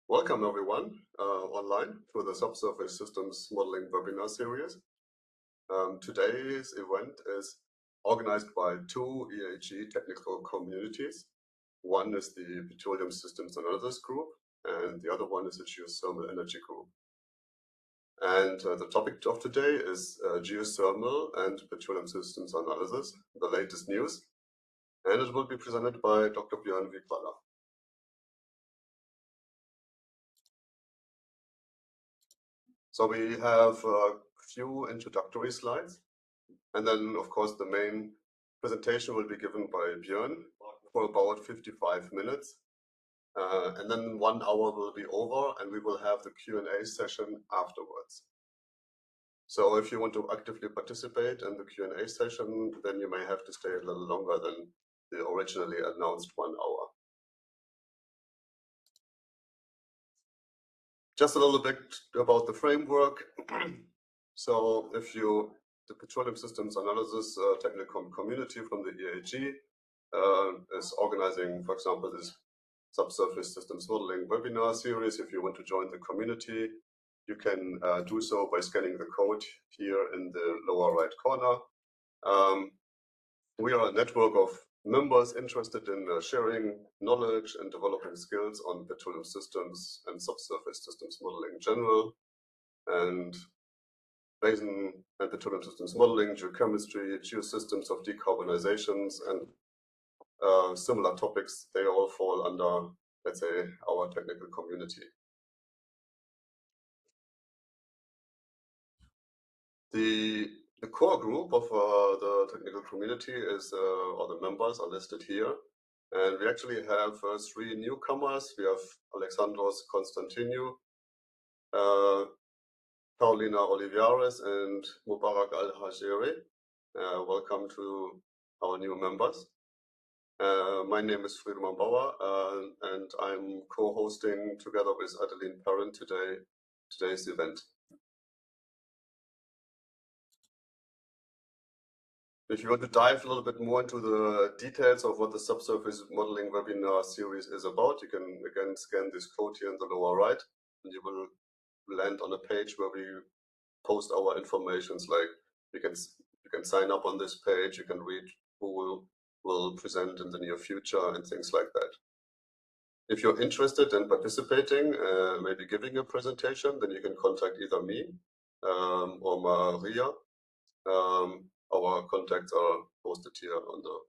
Welcome everyone online to the Subsurface Systems Modeling webinar series. Today's event is organized by two EAGE Technical Communities. One is the Petroleum Systems Analysis Group, and the other one is the Geothermal Energy Group. And the topic of today is Geothermal and Petroleum Systems Analysis, the latest news. And it will be presented by Dr. Bjorn Wygrala. So we have a few introductory slides, and then, of course, the main presentation will be given by Bjorn for about 55 minutes. And then 1 hour will be over, and we will have the Q&A session afterwards. So if you want to actively participate in the Q&A session, then you may have to stay a little longer than the originally announced 1 hour. Just a little bit about the framework. So if you, the Petroleum Systems Analysis Technical Community from the EAGE is organizing, for example, this Subsurface Systems Modeling webinar series. If you want to join the community, you can do so by scanning the code here in the lower right corner. We are a network of members interested in sharing knowledge and developing skills on petroleum systems and subsurface systems modeling in general, and basin and petroleum systems modeling, geochemistry, geosystems of decarbonizations, and similar topics. They all fall under, let's say, our technical community. The core group of the technical community is, or the members are listed here. And we actually have 3 newcomers. We have Alexandros Constantinou, Paulina Olivares, and Mubarak Al-Hajeri. Welcome to our new members. My name is Friedemann Bauer, and I'm co-hosting together with Adeline Parent today's event. If you want to dive a little bit more into the details of what the subsurface modeling webinar series is about, you can again scan this code here in the lower right, and you will land on a page where we post our informations. Like you can sign up on this page, you can read who will present in the near future and things like that. If you're interested in participating, maybe giving a presentation, then you can contact either me or Maria. Our contacts are posted here on the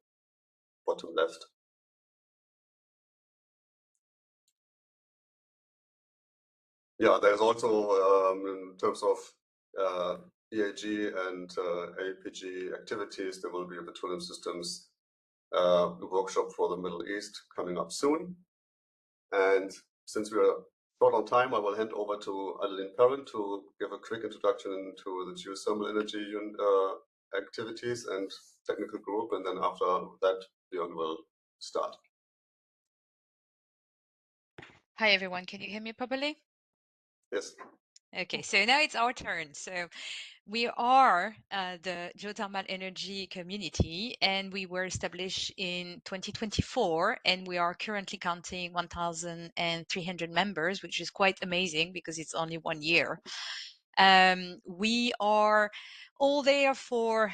bottom left. Yeah, there's also, in terms of EAG and APG activities, there will be a petroleum systems workshop for the Middle East coming up soon. And since we are short on time, I will hand over to Adeline Parent to give a quick introduction into the geothermal energy activities and technical group, and then after that, Bjorn will start. Hi everyone, can you hear me properly? Yes. Okay, so now it's our turn. So we are the Geothermal Energy Community, and we were established in 2024, and we are currently counting 1,300 members, which is quite amazing because it's only 1 year. We are all there for,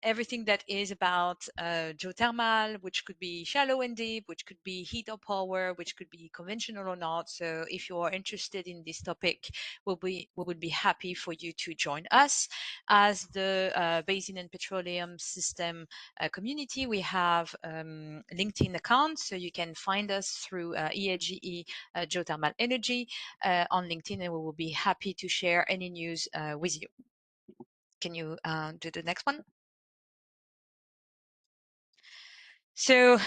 everything that is about geothermal, which could be shallow and deep, which could be heat or power, which could be conventional or not. So if you are interested in this topic, we would be happy for you to join us. As the Basin and Petroleum System community, we have LinkedIn accounts, so you can find us through EAGE Geothermal Energy on LinkedIn, and we will be happy to share any news with you. Can you do the next one? So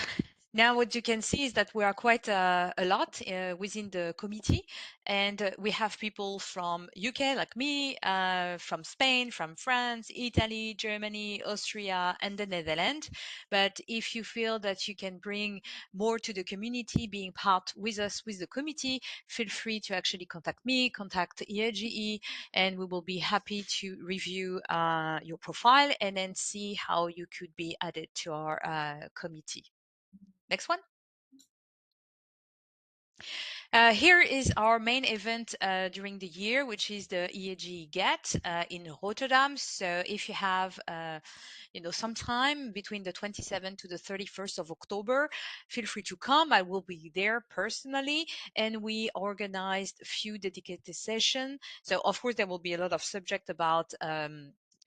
now what you can see is that we are quite a lot within the committee, and we have people from UK like me, from Spain, from France, Italy, Germany, Austria, and the Netherlands. But if you feel that you can bring more to the community, being part with us with the committee, feel free to actually contact me, contact EAGE, and we will be happy to review your profile and then see how you could be added to our committee. Next one. Here is our main event during the year, which is the EAGE GET in Rotterdam. So if you have some time between the 27th to the 31st of October, feel free to come. I will be there personally, and we organized a few dedicated sessions. So of course there will be a lot of subject about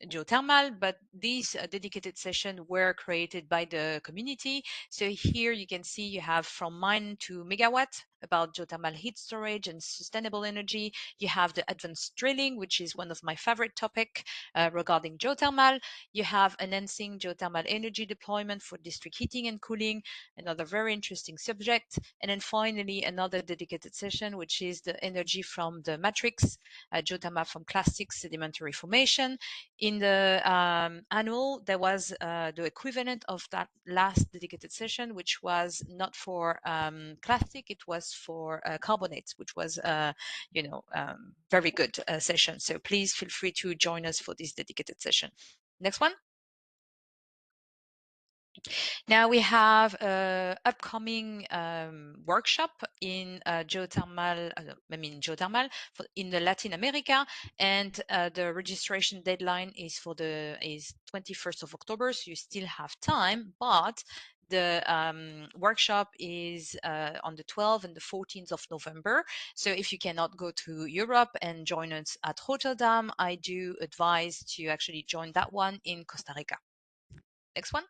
geothermal, but these dedicated sessions were created by the community. So here you can see you have from mine to megawatt about geothermal heat storage and sustainable energy. You have the advanced drilling, which is one of my favorite topic regarding geothermal. You have enhancing geothermal energy deployment for district heating and cooling, another very interesting subject. And then finally, another dedicated session, which is the energy from the matrix, geothermal from clastic sedimentary formation. In the annual, there was the equivalent of that last dedicated session, which was not for clastic, it was for carbonates, which was, very good session. So please feel free to join us for this dedicated session. Next one. Now we have an upcoming workshop in geothermal, in the Latin America, and the registration deadline is 21st of October, so you still have time, but the workshop is on the 12th and the 14th of November. So if you cannot go to Europe and join us at Rotterdam, I do advise to actually join that one in Costa Rica. Next one.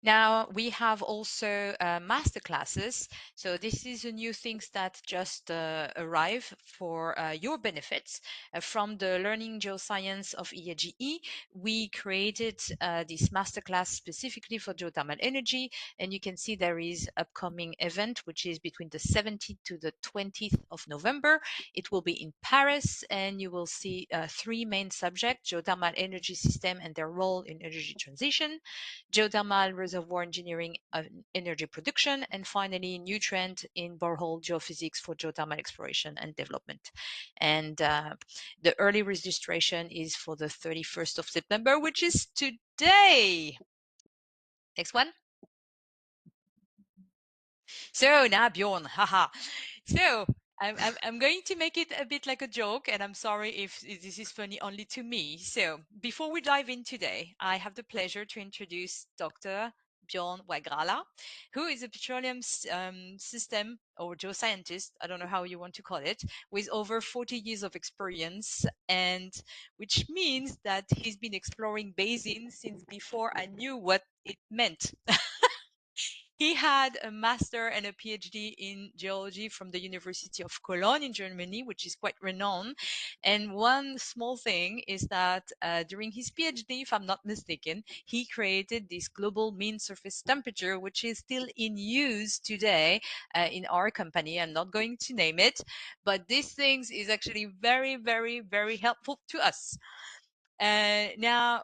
Now we have also master classes. So this is a new things that just arrive for your benefits. From the Learning Geoscience of EAGE, we created this masterclass specifically for geothermal energy. And you can see there is upcoming event, which is between the 17th to the 20th of November. It will be in Paris, and you will see three main subjects: geothermal energy system and their role in energy transition, geothermal reservoir engineering of energy production, and finally nutrient in borehole geophysics for geothermal exploration and development. And the early registration is for the 31st of September, which is today. Next one. So now Bjorn, haha. So I'm going to make it a bit like a joke, and I'm sorry if this is funny only to me. So before we dive in today, I have the pleasure to introduce Dr. Bjorn Wygrala, who is a petroleum system or geoscientist, I don't know how you want to call it, with over 40 years of experience, and which means that he's been exploring Basin since before I knew what it meant. He had a master and a PhD in geology from the University of Cologne in Germany, which is quite renowned. And one small thing is that during his PhD, if I'm not mistaken, he created this global mean surface temperature, which is still in use today in our company. I'm not going to name it, but this thing is actually very, very, very helpful to us. Now,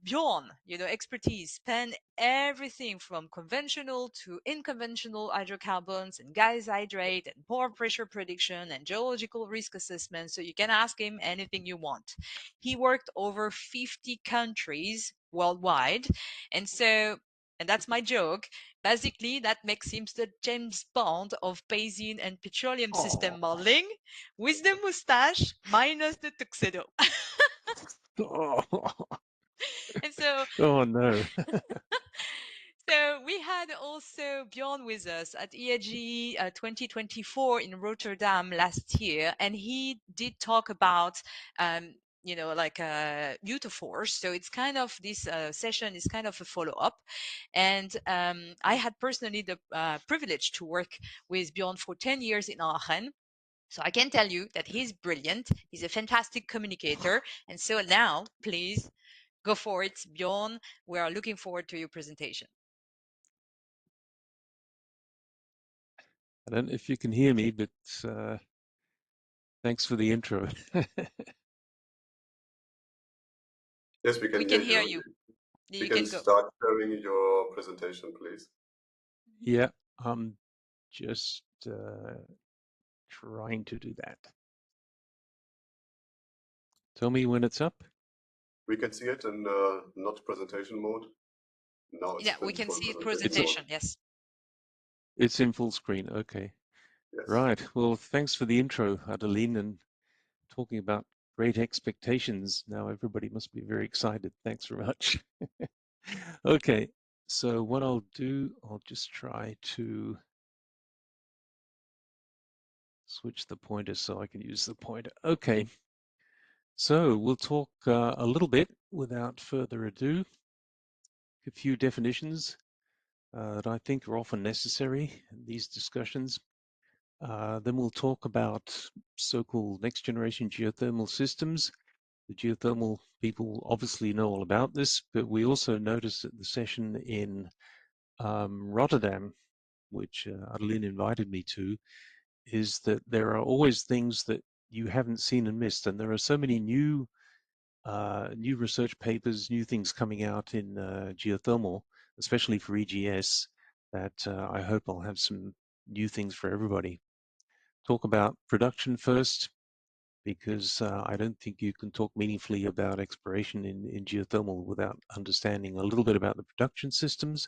Bjorn, expertise span everything from conventional to unconventional hydrocarbons and gas hydrate and pore pressure prediction and geological risk assessment. So you can ask him anything you want. He worked over 50 countries worldwide. And that's my joke. Basically, that makes him the James Bond of Basin and petroleum system modeling with the mustache minus the tuxedo. And so, oh no. so we had also Bjorn with us at EAGE 2024 in Rotterdam last year, and he did talk about Force. So it's kind of this session is kind of a follow-up. And I had personally the privilege to work with Bjorn for 10 years in Aachen. So I can tell you that he's brilliant. He's a fantastic communicator. And so now, please go for it, Bjorn. We are looking forward to your presentation. I don't know if you can hear me, but thanks for the intro. Yes, we can hear you. You can can go. start sharing your presentation, please. Yeah, I'm just trying to do that. Tell me when it's up. We can see it in not presentation mode. Now it's Yeah, we can see presentation. presentation. Yes. It's in full screen. Okay. Yes. Right. Well, thanks for the intro, Adeline, and talking about great expectations. Now everybody must be very excited. Thanks very much. Okay. So what I'll do, I'll just try to switch the pointer so I can use the pointer. Okay. So we'll talk a little bit without further ado. A few definitions that I think are often necessary in these discussions. Then we'll talk about so-called next generation geothermal systems. The geothermal people obviously know all about this, but we also noticed at the session in Rotterdam, which Adeline invited me to, is that there are always things that you haven't seen and missed. And there are so many new research papers, new things coming out in geothermal, especially for EGS, that I hope I'll have some new things for everybody. Talk about production first, because I don't think you can talk meaningfully about exploration in geothermal without understanding a little bit about the production systems.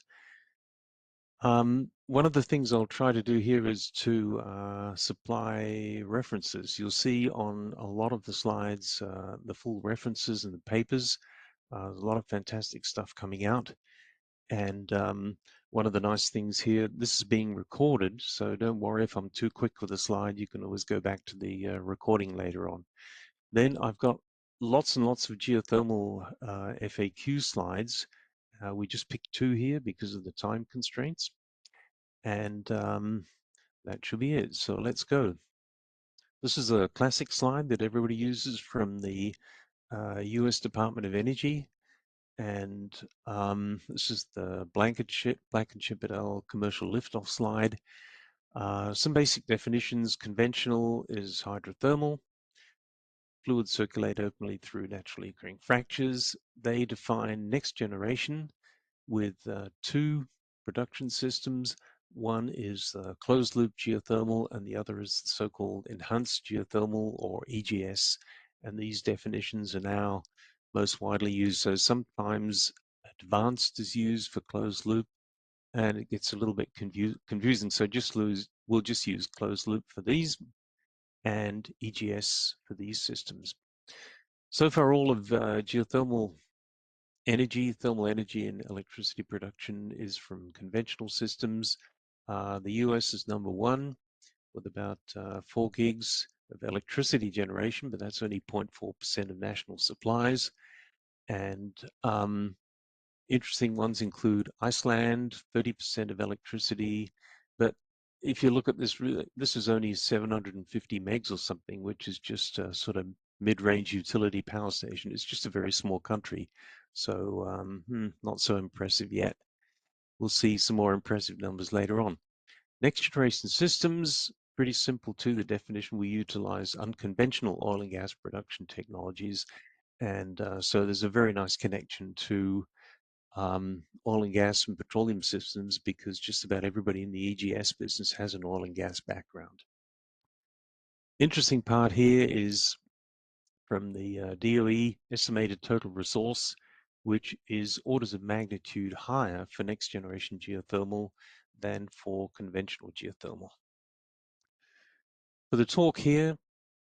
One of the things I'll try to do here is to supply references. You'll see on a lot of the slides the full references and the papers. There's a lot of fantastic stuff coming out. And one of the nice things here, this is being recorded, so don't worry if I'm too quick with the slide. You can always go back to the recording later on. Then I've got lots and lots of geothermal FAQ slides. We just picked 2 here because of the time constraints. And that should be it. So let's go. This is a classic slide that everybody uses from the US Department of Energy. And this is the Blankenship et al. Commercial liftoff slide. Some basic definitions. Conventional is hydrothermal. Fluids circulate openly through naturally occurring fractures. They define next generation with 2 production systems. One is closed loop geothermal, and the other is the so-called enhanced geothermal, or EGS. And these definitions are now most widely used. So sometimes advanced is used for closed loop, and it gets a little bit confusing. So we'll just use closed loop for these and EGS for these systems. So far, all of geothermal energy, thermal energy and electricity production is from conventional systems. The US is number 1 with about 4 gigs of electricity generation, but that's only 0.4% of national supplies. And interesting ones include Iceland, 30% of electricity. But if you look at this, this is only 750 megs or something, which is just a sort of mid-range utility power station. It's just a very small country. So not so impressive yet. We'll see some more impressive numbers later on. Next generation systems, pretty simple too. The definition, we utilize unconventional oil and gas production technologies. And so there's a very nice connection to oil and gas and petroleum systems, because just about everybody in the EGS business has an oil and gas background. Interesting part here is from the DOE estimated total resource, which is orders of magnitude higher for next generation geothermal than for conventional geothermal. For the talk here,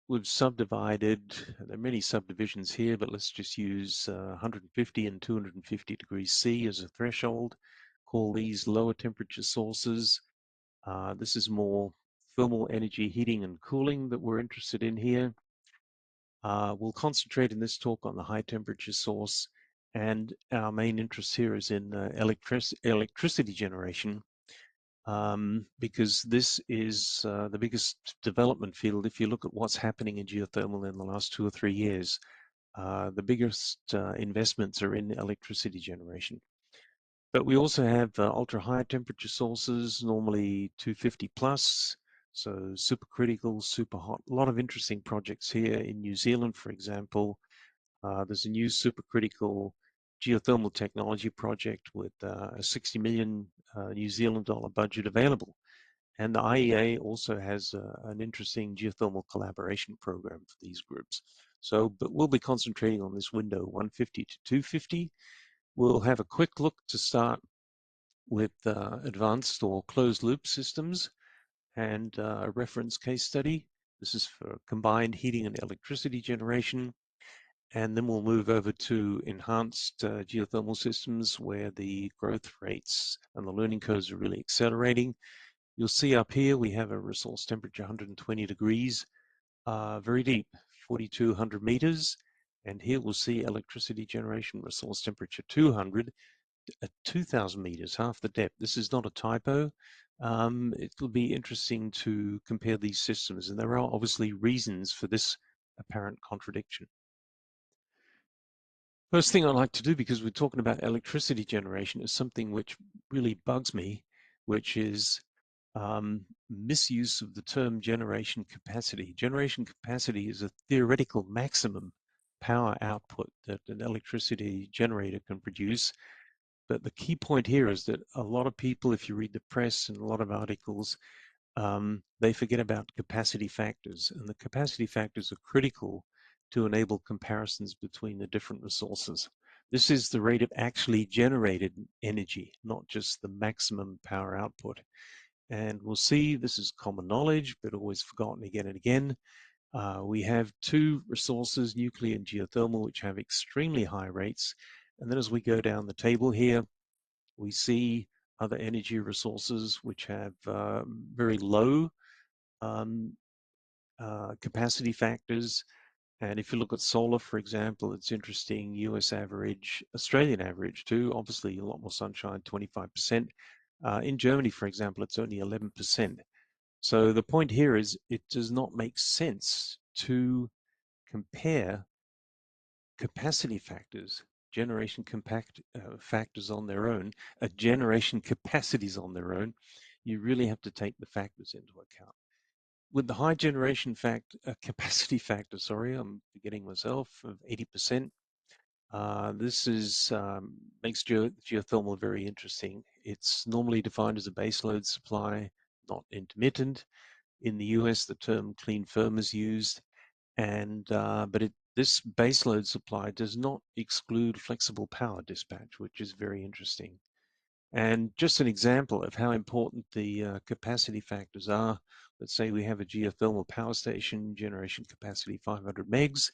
we've subdivided, there are many subdivisions here, but let's just use 150 and 250 degrees C as a threshold. Call these lower temperature sources. This is more thermal energy heating and cooling that we're interested in here. We'll concentrate in this talk on the high temperature source, and our main interest here is in electricity generation, because this is the biggest development field. If you look at what's happening in geothermal in the last 2 or 3 years, the biggest investments are in electricity generation. But we also have ultra high temperature sources, normally 250 plus, so supercritical, super hot. A lot of interesting projects here in New Zealand, for example. There's a new supercritical geothermal technology project with a 60 million New Zealand dollar budget available. And the IEA also has an interesting geothermal collaboration program for these groups. So, but we'll be concentrating on this window 150 to 250. We'll have a quick look to start with advanced or closed loop systems, and a reference case study. This is for combined heating and electricity generation. And then we'll move over to enhanced geothermal systems where the growth rates and the learning curves are really accelerating. You'll see up here we have a resource temperature 120 degrees, very deep, 4,200 meters. And here we'll see electricity generation resource temperature 200 at 2,000 meters, half the depth. This is not a typo. It'll be interesting to compare these systems, and there are obviously reasons for this apparent contradiction. First thing I'd like to do, because we're talking about electricity generation, is something which really bugs me, which is misuse of the term generation capacity. Generation capacity is a theoretical maximum power output that an electricity generator can produce. But the key point here is that a lot of people, if you read the press and a lot of articles, they forget about capacity factors. And the capacity factors are critical to enable comparisons between the different resources. This is the rate of actually generated energy, not just the maximum power output. And we'll see this is common knowledge, but always forgotten again and again. We have two resources, nuclear and geothermal, which have extremely high rates. And then as we go down the table here, we see other energy resources which have very low capacity factors. And if you look at solar, for example, it's interesting, US average, Australian average too, obviously a lot more sunshine, 25%. In Germany, for example, it's only 11%. So the point here is it does not make sense to compare capacity factors, generation factors on their own, generation capacities on their own. You really have to take the factors into account. With the high generation capacity factor, sorry, I'm forgetting myself, of 80%, this is makes geothermal very interesting. It's normally defined as a baseload supply, not intermittent. In the US, the term clean firm is used, and but this baseload supply does not exclude flexible power dispatch, which is very interesting. And just an example of how important the capacity factors are. Let's say we have a geothermal power station, generation capacity 500 megs,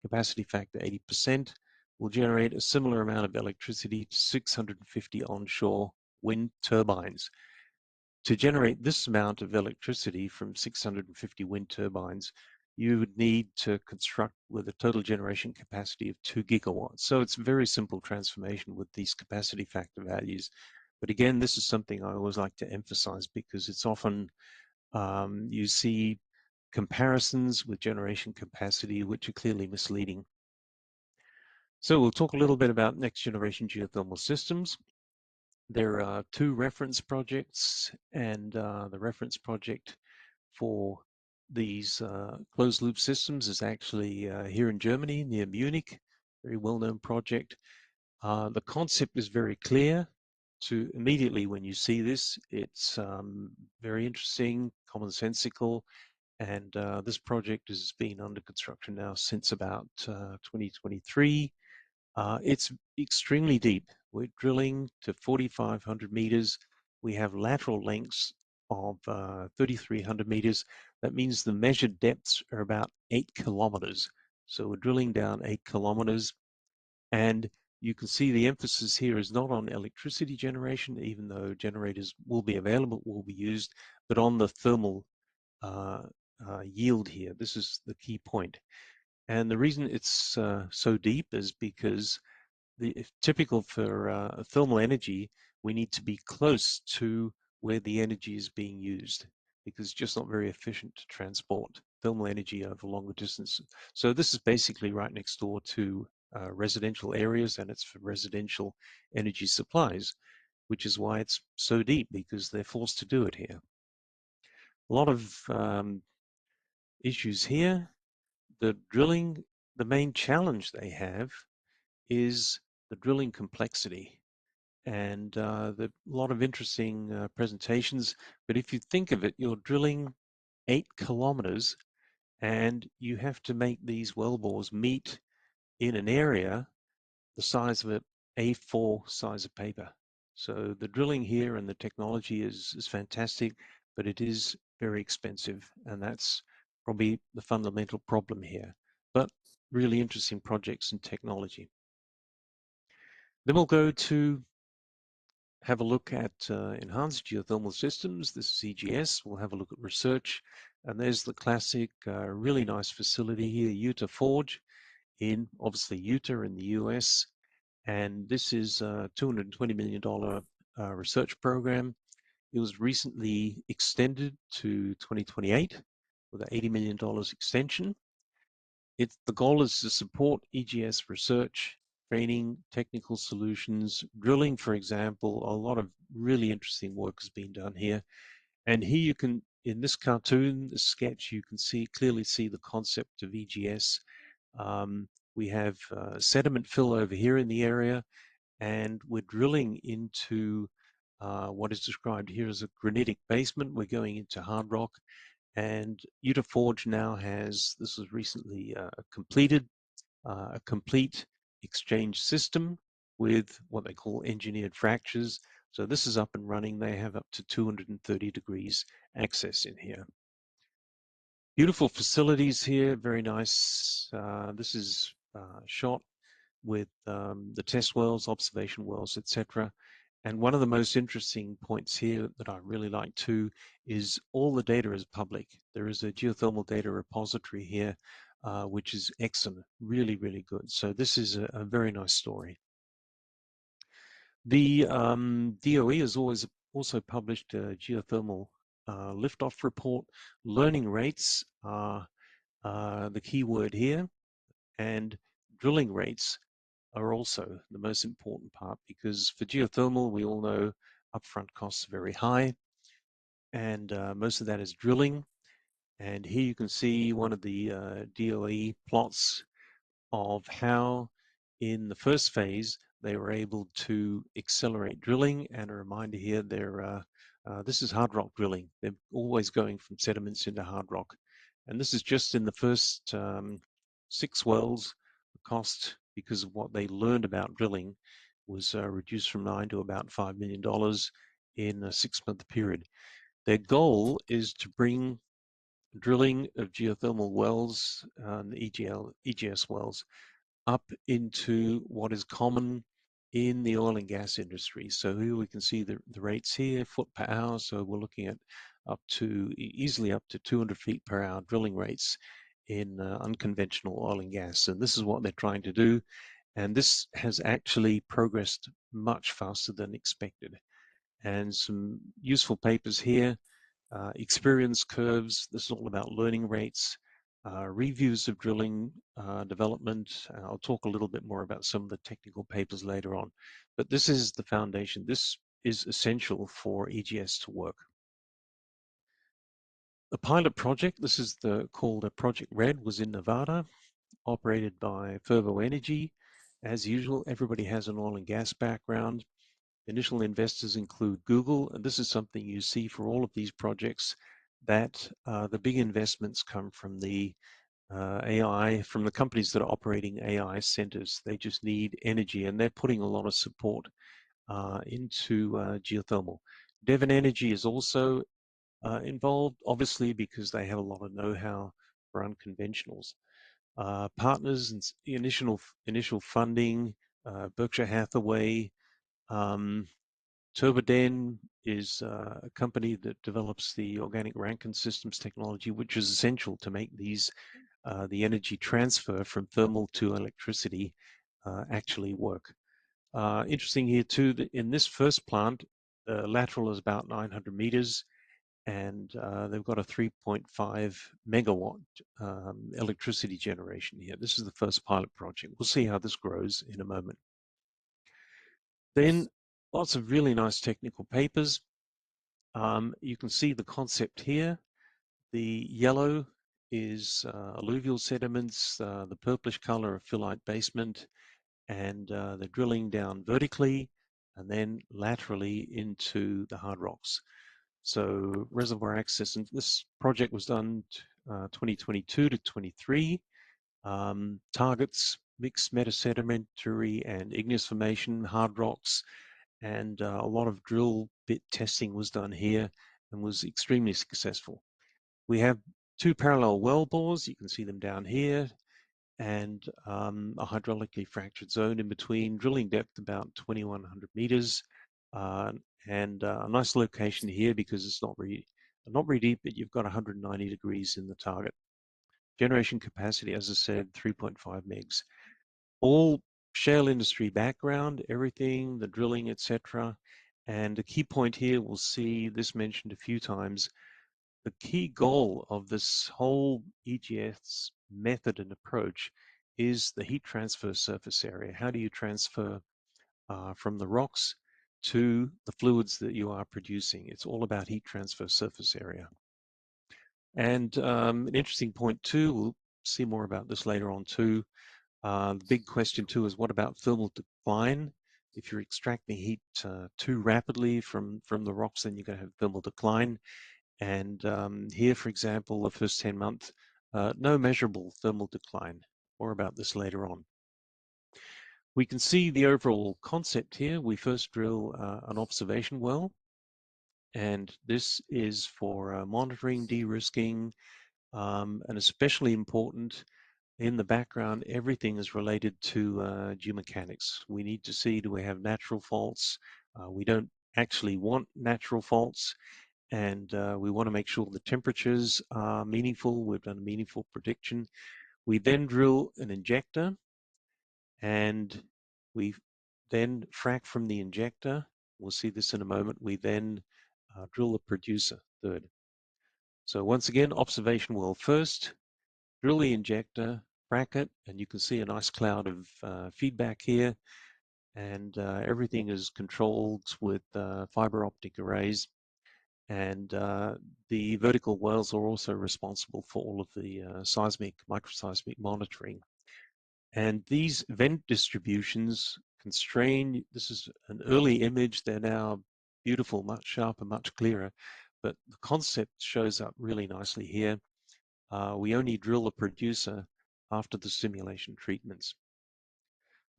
capacity factor 80%, will generate a similar amount of electricity to 650 onshore wind turbines. To generate this amount of electricity from 650 wind turbines, you would need to construct with a total generation capacity of 2 gigawatts. So it's a very simple transformation with these capacity factor values. But again, this is something I always like to emphasize because it's often you see comparisons with generation capacity which are clearly misleading. So we'll talk a little bit about next generation geothermal systems. There are two reference projects, and the reference project for these closed loop systems is actually here in Germany near Munich, very well-known project. The concept is very clear to immediately when you see this. It's very interesting, commonsensical, and this project has been under construction now since about 2023. It's extremely deep. We're drilling to 4,500 meters. We have lateral lengths of 3,300 meters. That means the measured depths are about 8 kilometers. So we're drilling down 8 kilometers. And you can see the emphasis here is not on electricity generation, even though generators will be available, will be used, but on the thermal yield here. This is the key point. And the reason it's so deep is because if typical for thermal energy, we need to be close to where the energy is being used because it's just not very efficient to transport thermal energy over longer distances. So this is basically right next door to residential areas, and it's for residential energy supplies, which is why it's so deep, because they're forced to do it here. A lot of issues here. The drilling, the main challenge they have is the drilling complexity. And a lot of interesting presentations. But if you think of it, you're drilling 8 kilometers and you have to make these wellbores meet in an area the size of an A4 size of paper. So the drilling here and the technology is fantastic, but it is very expensive, and that's probably the fundamental problem here. But really interesting projects and technology. Then we'll go to have a look at enhanced geothermal systems. This is EGS. We'll have a look at research. And there's the classic, really nice facility here, Utah Forge, in obviously Utah in the US. And this is a $220 million research program. It was recently extended to 2028 with an $80 million extension. The goal is to support EGS research, training, technical solutions, drilling, for example. A lot of really interesting work has been done here. And here you can, in this cartoon, this sketch, you can clearly see the concept of EGS. We have sediment fill over here in the area, and we're drilling into what is described here as a granitic basement. We're going into hard rock. And Utah Forge now has, this was recently completed, a complete exchange system with what they call engineered fractures. So this is up and running. They have up to 230 degrees access in here. Beautiful facilities here, very nice. This is shot with the test wells, observation wells, etc. And one of the most interesting points here that I really like too is all the data is public. There is a geothermal data repository here, which is excellent, really, really good. So this is a very nice story. The DOE has always also published a geothermal liftoff report. Learning rates are the key word here, and drilling rates are also the most important part, because for geothermal, we all know upfront costs are very high, and most of that is drilling. And here you can see one of the DOE plots of how in the first phase they were able to accelerate drilling. And a reminder here, this is hard rock drilling. They're always going from sediments into hard rock. And this is just in the first 6 wells. The cost, because of what they learned about drilling, was reduced from $9 to about $5 million in a 6-month period. Their goal is to bring drilling of geothermal wells, EGS wells, up into what is common in the oil and gas industry. So here we can see the rates here, foot per hour. So we're looking at easily up to 200 feet per hour drilling rates in unconventional oil and gas. And this is what they're trying to do. And this has actually progressed much faster than expected. And some useful papers here, experience curves. This is all about learning rates. Reviews of drilling development. I'll talk a little bit more about some of the technical papers later on. But this is the foundation. This is essential for EGS to work. The pilot project, this is called Project Red, was in Nevada, operated by Fervo Energy. As usual, everybody has an oil and gas background. Initial investors include Google, and this is something you see for all of these projects, that the big investments come from the AI, from the companies that are operating AI centers. They just need energy, and they're putting a lot of support into geothermal. Devon Energy is also involved, obviously, because they have a lot of know-how for unconventionals. Partners and initial funding, Berkshire Hathaway, Turboden is a company that develops the organic Rankine systems technology, which is essential to make these the energy transfer from thermal to electricity actually work. Interesting here too that in this first plant, the lateral is about 900 meters, and they've got a 3.5 megawatt electricity generation here. This is the first pilot project. We'll see how this grows in a moment. Then lots of really nice technical papers. You can see the concept here. The yellow is alluvial sediments, the purplish color of phyllite basement, and the drilling down vertically and then laterally into the hard rocks. So reservoir access, and this project was done 2022 to 23. Targets mixed metasedimentary and igneous formation, hard rocks, and a lot of drill bit testing was done here and was extremely successful. We have two parallel well bores, you can see them down here, and a hydraulically fractured zone in between, drilling depth about 2,100 meters, and a nice location here because it's not very deep, but you've got 190 degrees in the target. Generation capacity, as I said, 3.5 megs. All shale industry background, everything, the drilling, etc. And a key point here, we'll see this mentioned a few times, the key goal of this whole EGS method and approach is the heat transfer surface area. How do you transfer from the rocks to the fluids that you are producing? It's all about heat transfer surface area. And an interesting point too, we'll see more about this later on too. The big question too is what about thermal decline? If you're extracting heat too rapidly from the rocks, then you're going to have thermal decline. And here, for example, the first 10 months, no measurable thermal decline. More about this later on. We can see the overall concept here. We first drill an observation well, and this is for monitoring, de-risking, and especially important in the background, everything is related to geomechanics. We need to see, do we have natural faults? We don't actually want natural faults, and we want to make sure the temperatures are meaningful. We've done a meaningful prediction. We then drill an injector, and we then frack from the injector. We'll see this in a moment. We then drill the producer third. So once again, observation well first, drill the injector, frack it, and you can see a nice cloud of feedback here, and everything is controlled with fiber optic arrays, and the vertical wells are also responsible for all of the microseismic monitoring. And these vent distributions constrain, this is an early image, they're now beautiful, much sharper, much clearer, but the concept shows up really nicely here. We only drill a producer after the simulation treatments.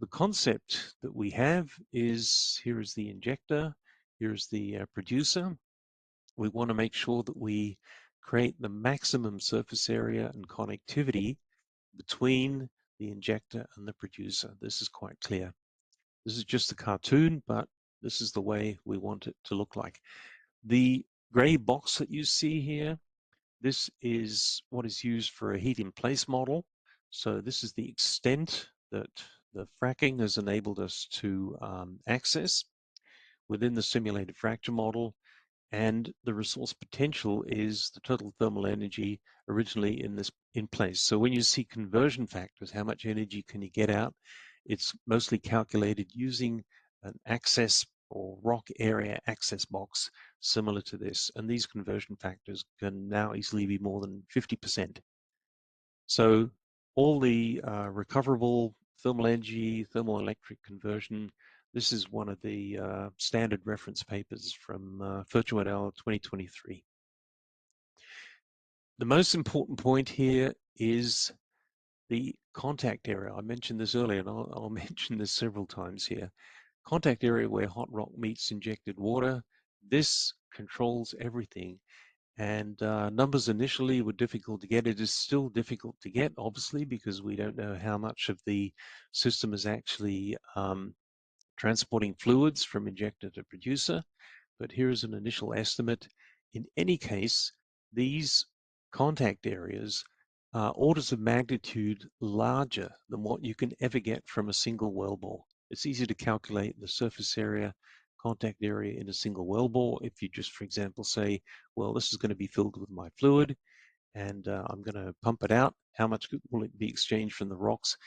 The concept that we have is, here is the injector, here's the producer. We want to make sure that we create the maximum surface area and connectivity between the injector and the producer. This is quite clear. This is just a cartoon, but this is the way we want it to look like. The gray box that you see here, this is what is used for a heat in place model. So this is the extent that the fracking has enabled us to access within the simulated fracture model. And the resource potential is the total thermal energy originally in place. So when you see conversion factors, how much energy can you get out? It's mostly calculated using an access or rock area access box similar to this. And these conversion factors can now easily be more than 50%. So all the recoverable thermal energy, thermoelectric conversion, this is one of the standard reference papers from Furtjo et al. 2023. The most important point here is the contact area. I mentioned this earlier, and I'll mention this several times here. Contact area where hot rock meets injected water. This controls everything. And numbers initially were difficult to get. It is still difficult to get, obviously, because we don't know how much of the system is actually transporting fluids from injector to producer. But here's an initial estimate. In any case, these contact areas are orders of magnitude larger than what you can ever get from a single wellbore. It's easy to calculate the surface area, contact area in a single wellbore. If you just, for example, say, well, this is going to be filled with my fluid, and I'm going to pump it out. How much will it be exchanged from the rocks?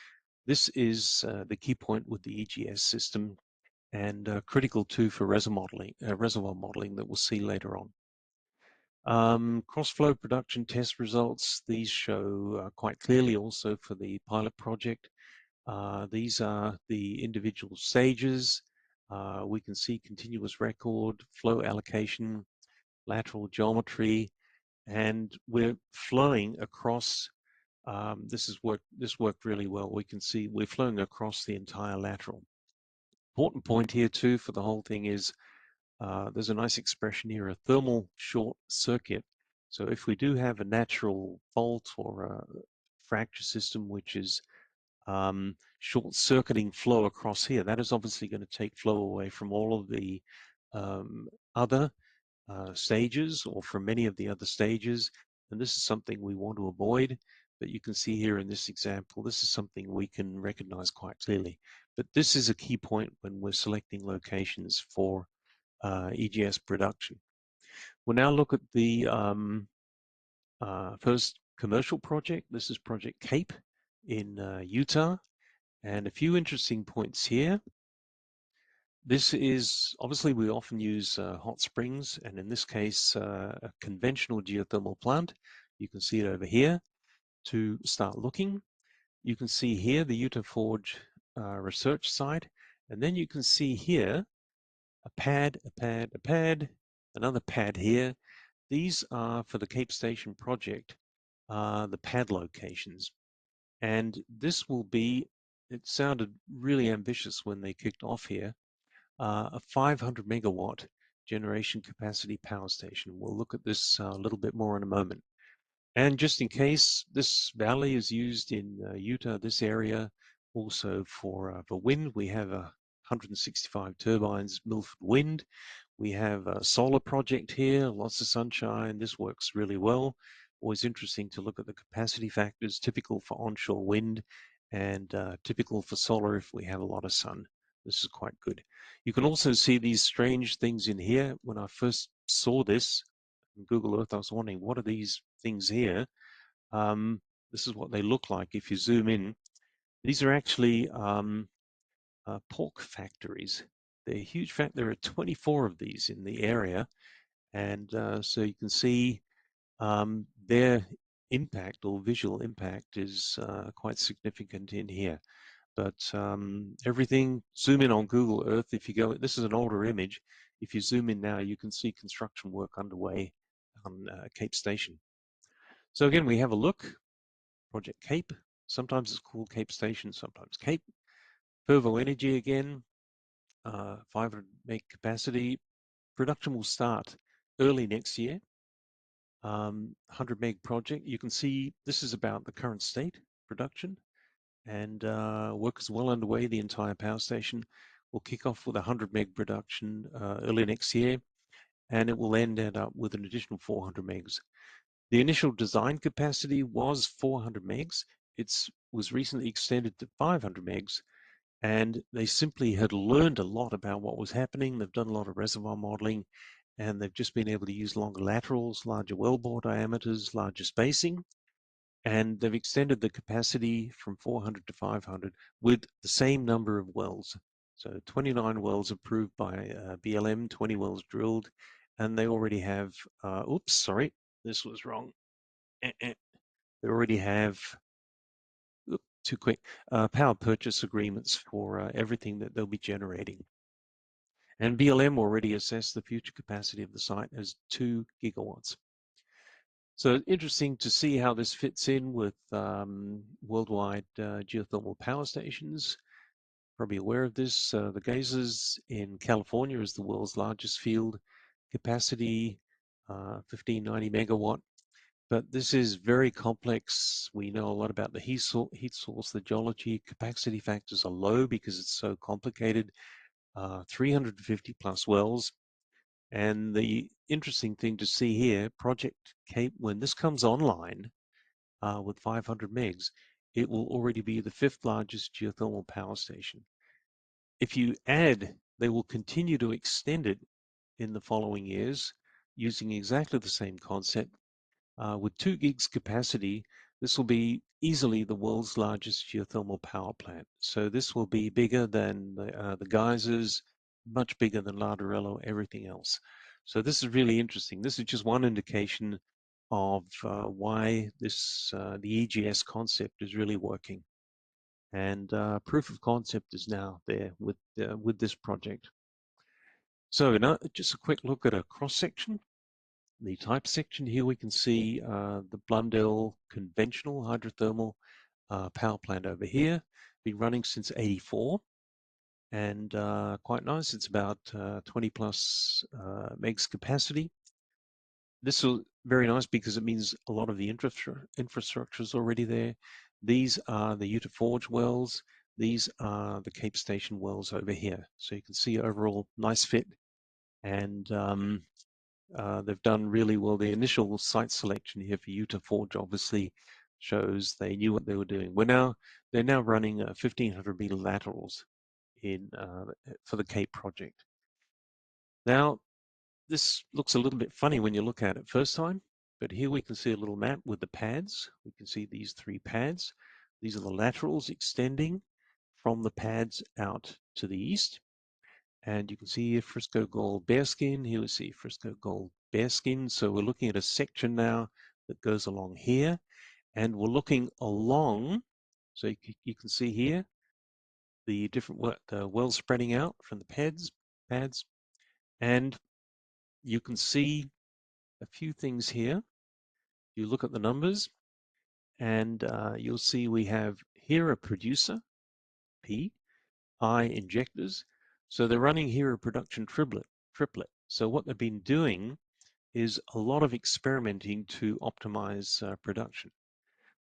This is the key point with the EGS system, and critical too for reservoir modeling that we'll see later on. Cross-flow production test results, these show quite clearly also for the pilot project. These are the individual stages. We can see continuous record, flow allocation, lateral geometry, and we're flowing across, this worked really well. We can see we're flowing across the entire lateral. Important point here too for the whole thing is there's a nice expression here, a thermal short circuit. So if we do have a natural fault or a fracture system which is short-circuiting flow across here, that is obviously going to take flow away from all of the other stages, or from many of the other stages, and this is something we want to avoid. But you can see here in this example, this is something we can recognize quite clearly. But this is a key point when we're selecting locations for EGS production. We'll now look at the first commercial project. This is Project Cape in Utah, and a few interesting points here. This is, obviously we often use hot springs, and in this case a conventional geothermal plant. You can see it over here. To start looking, you can see here the Utah Forge research site, and then you can see here a pad, another pad here. These are for the Cape Station project, the pad locations. And this will be, it sounded really ambitious when they kicked off here, a 500 megawatt generation capacity power station. We'll look at this a little bit more in a moment. And just in case, this valley is used in Utah, this area, also for wind. We have 165 turbines, Milford Wind. We have a solar project here, lots of sunshine. This works really well. Always interesting to look at the capacity factors, typical for onshore wind and typical for solar if we have a lot of sun. This is quite good. You can also see these strange things in here. When I first saw this in Google Earth, I was wondering, what are these things here? This is what they look like if you zoom in. These are actually pork factories. They're huge. There are 24 of these in the area, and so you can see their impact or visual impact is quite significant in here. But everything, zoom in on Google Earth. If you go, this is an older image. If you zoom in now, you can see construction work underway on Cape Station. So again, we have a look. Project Cape. Sometimes it's called Cape Station, sometimes Cape. Fervo Energy again, 500 meg capacity. Production will start early next year. 100 meg project. You can see this is about the current state production, and work is well underway. The entire power station will kick off with 100 meg production early next year, and it will end up with an additional 400 megs. The initial design capacity was 400 megs. It was recently extended to 500 megs, and they simply had learned a lot about what was happening. They've done a lot of reservoir modeling, and they've just been able to use longer laterals, larger wellbore diameters, larger spacing, and they've extended the capacity from 400 to 500 with the same number of wells. So 29 wells approved by BLM, 20 wells drilled, and they already have, oops, sorry, this was wrong. They already have, too quick, power purchase agreements for everything that they'll be generating. And BLM already assessed the future capacity of the site as 2 gigawatts. So interesting to see how this fits in with worldwide geothermal power stations. Probably aware of this. The geysers in California is the world's largest field, capacity 1590 megawatt. But this is very complex. We know a lot about the heat source, the geology. Capacity factors are low because it's so complicated. 350 plus wells. And the interesting thing to see here, Project Cape, when this comes online with 500 megs, it will already be the 5th largest geothermal power station. If you add, they will continue to extend it in the following years using exactly the same concept. With 2 gigs capacity, this will be easily the world's largest geothermal power plant. So this will be bigger than the geysers, much bigger than Lardorello, everything else. So this is really interesting. This is just one indication of why this the EGS concept is really working. And proof of concept is now there with this project. So now just a quick look at a cross section. The type section here, we can see the Blundell conventional hydrothermal power plant over here, been running since '84. and quite nice. It's about 20 plus megs capacity. This is very nice because it means a lot of the infrastructure is already there. These are the Utah Forge wells. These are the Cape Station wells over here. So you can see overall nice fit, and they've done really well. The initial site selection here for Utah Forge obviously shows they knew what they were doing. They're now running 1,500 meter laterals in for the Cape project. Now, this looks a little bit funny when you look at it first time, but here we can see a little map with the pads. We can see these 3 pads. These are the laterals extending from the pads out to the east. And you can see here Frisco Gold Bearskin. Here we see Frisco Gold Bearskin. So we're looking at a section now that goes along here. And we're looking along, so you can see here, the different wells spreading out from the pads. And you can see a few things here. You look at the numbers, and you'll see we have here a producer, P, I injectors. So they're running here a production triplet. So what they've been doing is a lot of experimenting to optimize production.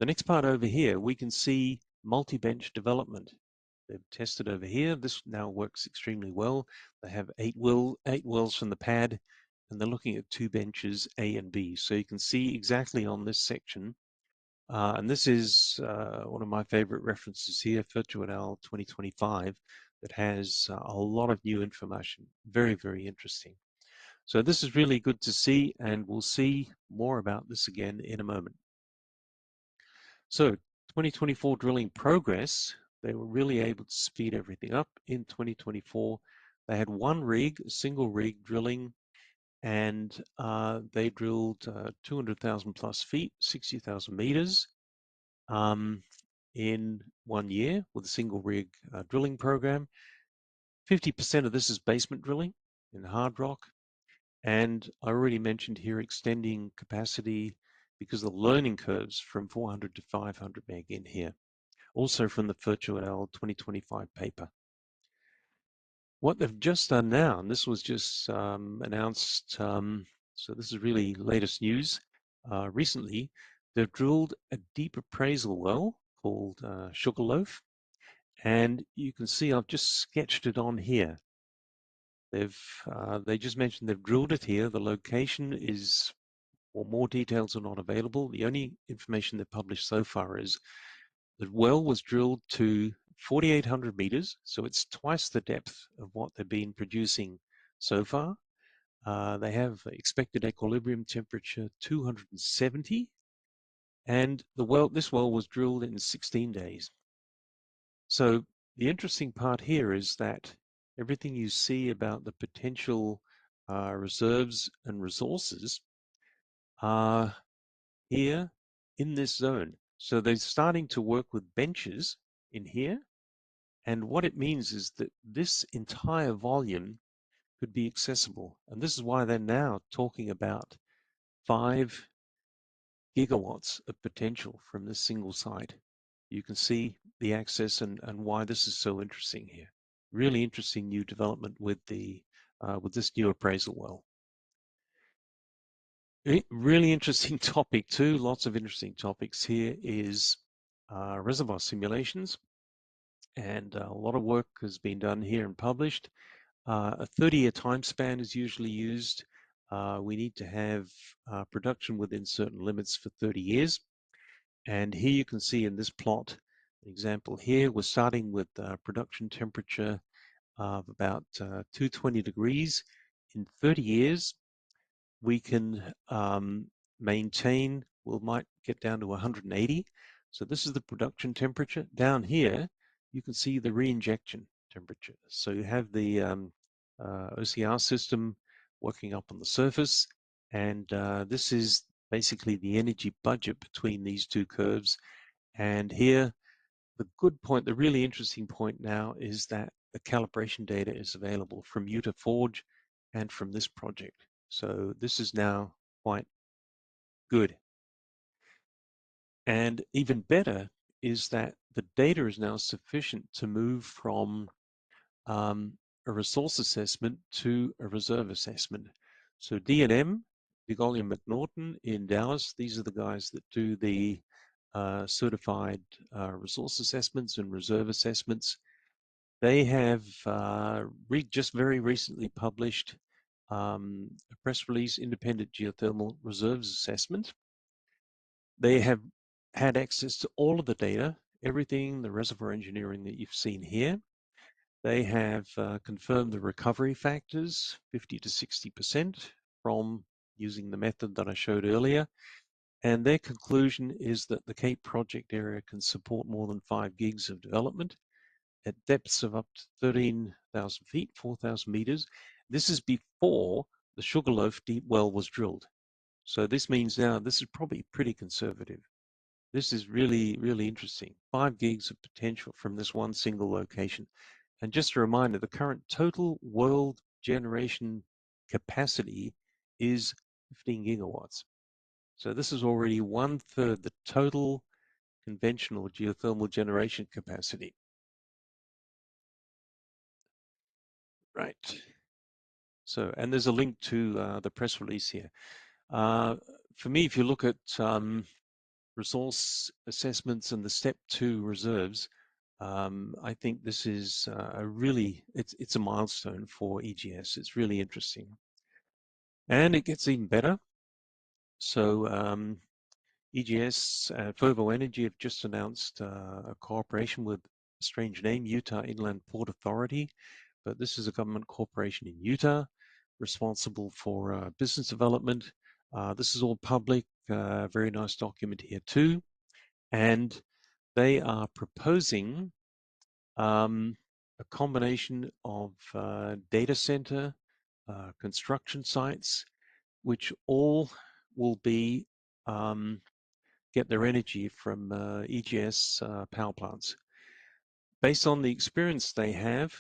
The next part over here, we can see multi-bench development. They've tested over here. This now works extremely well. They have 8 wells from the pad, and they're looking at 2 benches, A and B. So you can see exactly on this section, and this is one of my favorite references here, Virtual 2025, that has a lot of new information. Very, very interesting. So this is really good to see, and we'll see more about this again in a moment. So 2024 drilling progress, they were really able to speed everything up in 2024. They had 1 rig, a single rig drilling, and they drilled 200,000 plus feet, 60,000 meters in 1 year with a single rig drilling program. 50% of this is basement drilling in hard rock. And I already mentioned here extending capacity because of the learning curves from 400 to 500 meg in here. Also from the Virtual 2025 paper. What they've just done now, and this was just announced, so this is really latest news, recently, they've drilled a deep appraisal well called Sugarloaf, and you can see I've just sketched it on here. They just mentioned they've drilled it here. The location is, or more details are not available. The only information they've published so far is the well was drilled to 4,800 meters, so it's twice the depth of what they've been producing so far. They have expected equilibrium temperature 270, and this well was drilled in 16 days. So the interesting part here is that everything you see about the potential reserves and resources are here in this zone. So they're starting to work with benches in here. And what it means is that this entire volume could be accessible. And this is why they're now talking about 5 gigawatts of potential from this single site. You can see the access and why this is so interesting here. Really interesting new development with this new appraisal well. Really interesting topic too. Lots of interesting topics here is reservoir simulations, and a lot of work has been done here and published. A 30-year time span is usually used. We need to have production within certain limits for 30 years. And here you can see in this plot, an example here, we're starting with production temperature of about 220 degrees. In 30 years, we can maintain, we might get down to 180. So this is the production temperature. Down here, you can see the reinjection temperature. So you have the OCR system working up on the surface, and this is basically the energy budget between these 2 curves. And here, the good point, the really interesting point now is that the calibration data is available from Utah Forge and from this project. So this is now quite good. And even better is that the data is now sufficient to move from a resource assessment to a reserve assessment. So D&M, Vigoli and McNaughton in Dallas, these are the guys that do the certified resource assessments and reserve assessments. They have just very recently published a press release, Independent Geothermal Reserves Assessment. They have had access to all of the data, everything, the reservoir engineering that you've seen here. They have confirmed the recovery factors, 50 to 60% from using the method that I showed earlier. And their conclusion is that the Cape project area can support more than 5 gigs of development at depths of up to 13,000 feet, 4,000 meters. This is before the Sugarloaf deep well was drilled. So this means now this is probably pretty conservative. This is really, really interesting. 5 gigs of potential from this one single location. And just a reminder, the current total world generation capacity is 15 gigawatts. So this is already 1/3 the total conventional geothermal generation capacity. Right. So, and there's a link to the press release here. For me, if you look at resource assessments and the step 2 reserves, I think this is it's a milestone for EGS. It's really interesting. And it gets even better. So EGS, Fervo Energy have just announced a cooperation with a strange name, Utah Inland Port Authority, but this is a government corporation in Utah responsible for business development. This is all public, very nice document here too. And they are proposing a combination of data center, construction sites, which all will be get their energy from EGS power plants. Based on the experience they have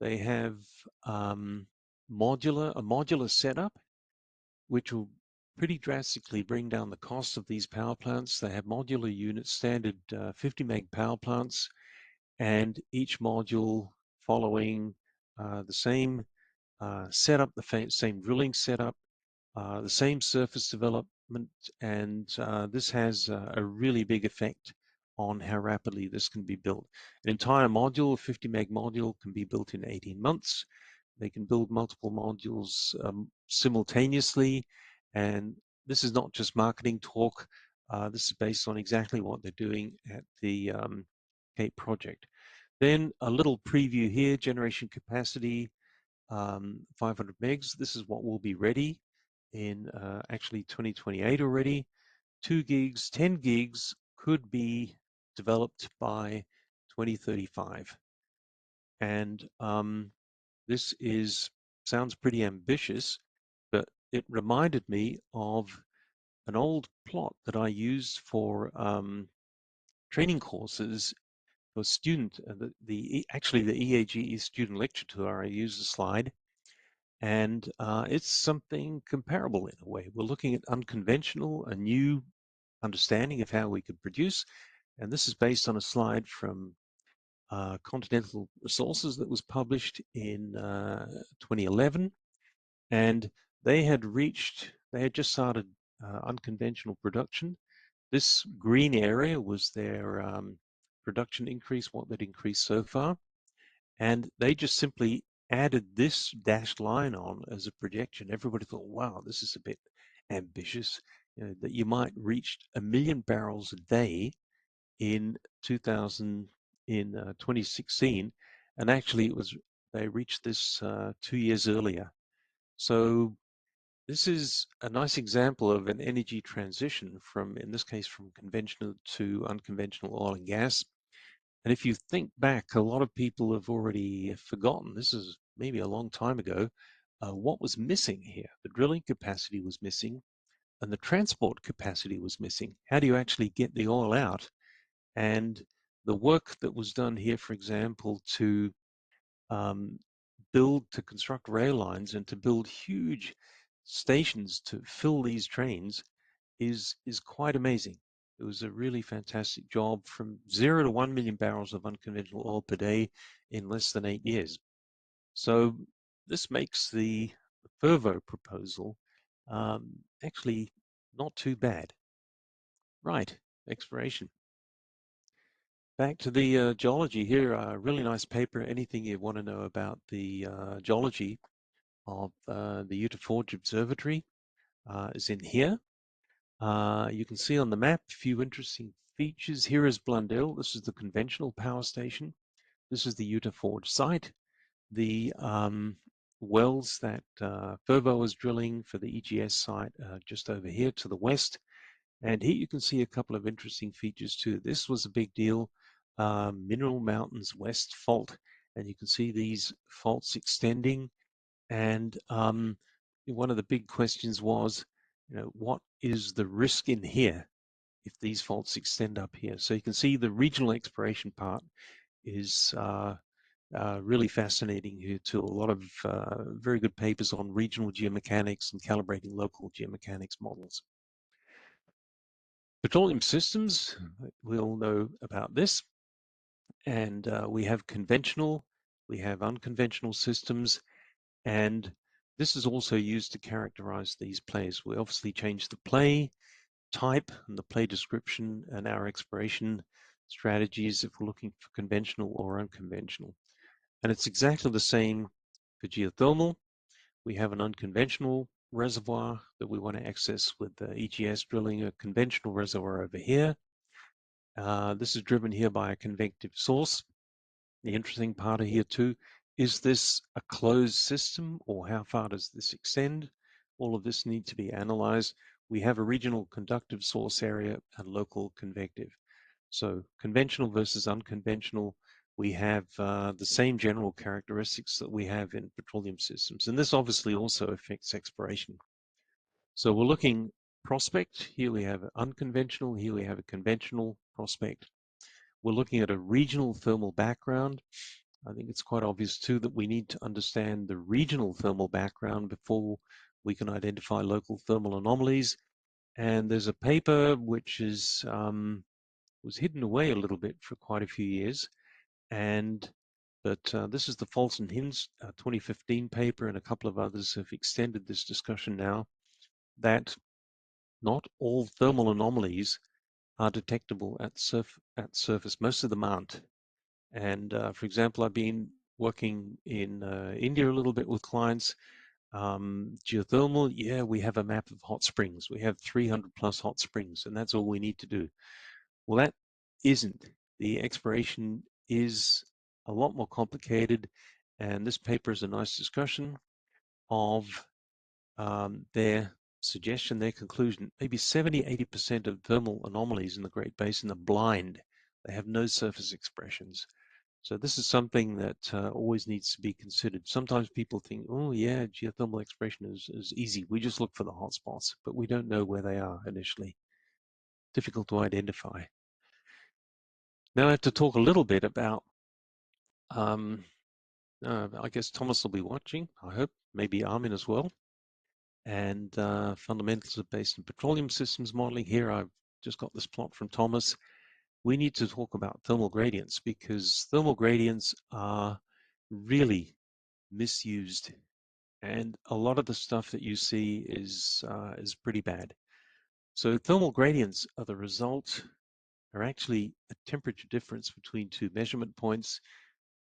a modular setup, which will pretty drastically bring down the cost of these power plants. They have modular units, standard 50 meg power plants, and each module following the same setup, the same drilling setup, the same surface development, and this has a really big effect on how rapidly this can be built. An entire module, a 50 meg module, can be built in 18 months. They can build multiple modules simultaneously, and this is not just marketing talk. This is based on exactly what they're doing at the Cape project. Then a little preview here, generation capacity, 500 megs. This is what will be ready in actually 2028 already. 2 gigs, 10 gigs could be developed by 2035. And this sounds pretty ambitious, but it reminded me of an old plot that I used for training courses for student. Actually, the EAGE student lecture tour, I used a slide, and it's something comparable in a way. We're looking at unconventional, a new understanding of how we could produce, and this is based on a slide from Continental Resources that was published in 2011, and they had just started unconventional production. This green area was their production increase, what they'd increased so far, and they just simply added this dashed line on as a projection. Everybody thought, wow, this is a bit ambitious, that you might reach 1 million barrels a day in 2016, and actually they reached this 2 years earlier. So this is a nice example of an energy transition from, in this case, from conventional to unconventional oil and gas. And if you think back, a lot of people have already forgotten, this is maybe a long time ago, what was missing here. The drilling capacity was missing, and the transport capacity was missing. How do you actually get the oil out? And the work that was done here, for example, to construct rail lines and to build huge stations to fill these trains is quite amazing. It was a really fantastic job, from 0 to 1 million barrels of unconventional oil per day in less than 8 years. So this makes the Fervo proposal actually not too bad. Right, exploration. Back to the geology here, a really nice paper. Anything you want to know about the geology of the Utah Forge Observatory is in here. You can see on the map a few interesting features. Here is Blundell. This is the conventional power station. This is the Utah Forge site. The wells that Fervo is drilling for the EGS site just over here to the west. And here you can see a couple of interesting features too. This was a big deal. Mineral Mountains West Fault. And you can see these faults extending. And one of the big questions was, what is the risk in here if these faults extend up here? So you can see the regional exploration part is really fascinating here too. A lot of very good papers on regional geomechanics and calibrating local geomechanics models. Petroleum systems, we all know about this. And we have conventional, we have unconventional systems, and this is also used to characterize these plays. We obviously change the play type and the play description and our exploration strategies if we're looking for conventional or unconventional. And it's exactly the same for geothermal. We have an unconventional reservoir that we want to access with the EGS drilling, a conventional reservoir over here. This is driven here by a convective source. The interesting part here too, is this a closed system or how far does this extend? All of this needs to be analyzed. We have a regional conductive source area and local convective. So conventional versus unconventional, we have the same general characteristics that we have in petroleum systems. And this obviously also affects exploration. So we're looking prospect. Here we have an unconventional. Here we have a conventional prospect. We're looking at a regional thermal background. I think it's quite obvious too that we need to understand the regional thermal background before we can identify local thermal anomalies. And there's a paper which is was hidden away a little bit for quite a few years. But this is the Fulton Hinds 2015 paper, and a couple of others have extended this discussion now, that not all thermal anomalies are detectable at surface. Most of them aren't. And for example, I've been working in India a little bit with clients. Geothermal, yeah, we have a map of hot springs. We have 300 plus hot springs, and that's all we need to do. Well, that isn't. The exploration is a lot more complicated, and this paper is a nice discussion of their suggestion, their conclusion. Maybe 70–80% of thermal anomalies in the Great Basin are blind. They have no surface expressions. So this is something that always needs to be considered. Sometimes people think, oh yeah, geothermal exploration is easy. We just look for the hotspots, but we don't know where they are initially. Difficult to identify. Now I have to talk a little bit about, I guess Thomas will be watching, I hope, maybe Armin as well, and fundamentals of Basin petroleum systems modeling. Here I've just got this plot from Thomas. We need to talk about thermal gradients because thermal gradients are really misused, and a lot of the stuff that you see is pretty bad. So thermal gradients are the result, are actually a temperature difference between two measurement points.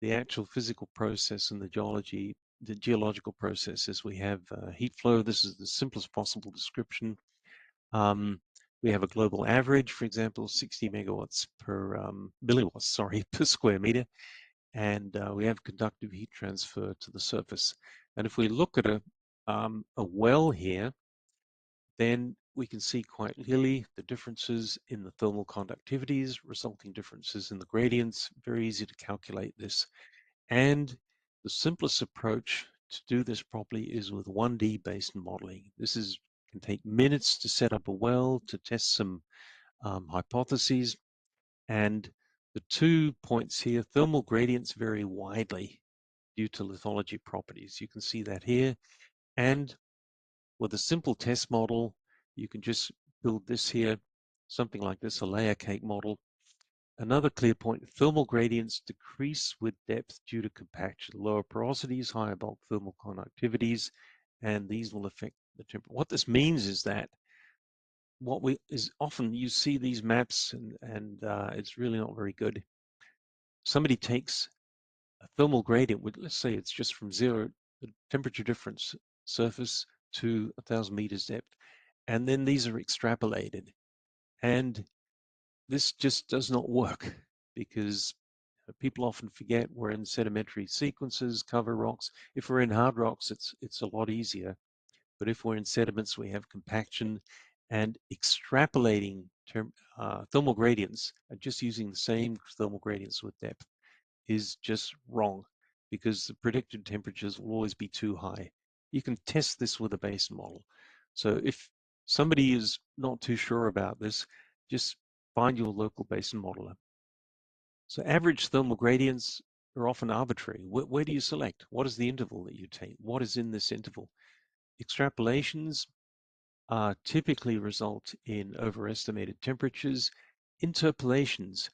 The actual physical process and the geological processes. We have heat flow. This is the simplest possible description. We have a global average, for example, 60 megawatts per milliwatts, sorry, per square meter. And we have conductive heat transfer to the surface. And if we look at a well here, then we can see quite clearly the differences in the thermal conductivities, resulting differences in the gradients. Very easy to calculate this. And the simplest approach to do this properly is with 1D basin modeling. This can take minutes to set up a well, to test some hypotheses. And the 2 points here, thermal gradients vary widely due to lithology properties. You can see that here. And with a simple test model, you can just build this here, something like this, a layer cake model. Another clear point, thermal gradients decrease with depth due to compaction, lower porosities, higher bulk thermal conductivities, and these will affect the temperature. What this means is that often you see these maps and it's really not very good. Somebody takes a thermal gradient with, let's say it's just from zero, the temperature difference surface to 1,000 meters depth, and then these are extrapolated. And this just does not work because people often forget we're in sedimentary sequences, cover rocks. If we're in hard rocks, it's a lot easier. But if we're in sediments, we have compaction, and extrapolating thermal gradients, just using the same thermal gradients with depth, is just wrong because the predicted temperatures will always be too high. You can test this with a basin model. So if somebody is not too sure about this, just find your local basin modeler. So average thermal gradients are often arbitrary. Where do you select? What is the interval that you take? What is in this interval? Extrapolations typically result in overestimated temperatures. Interpolations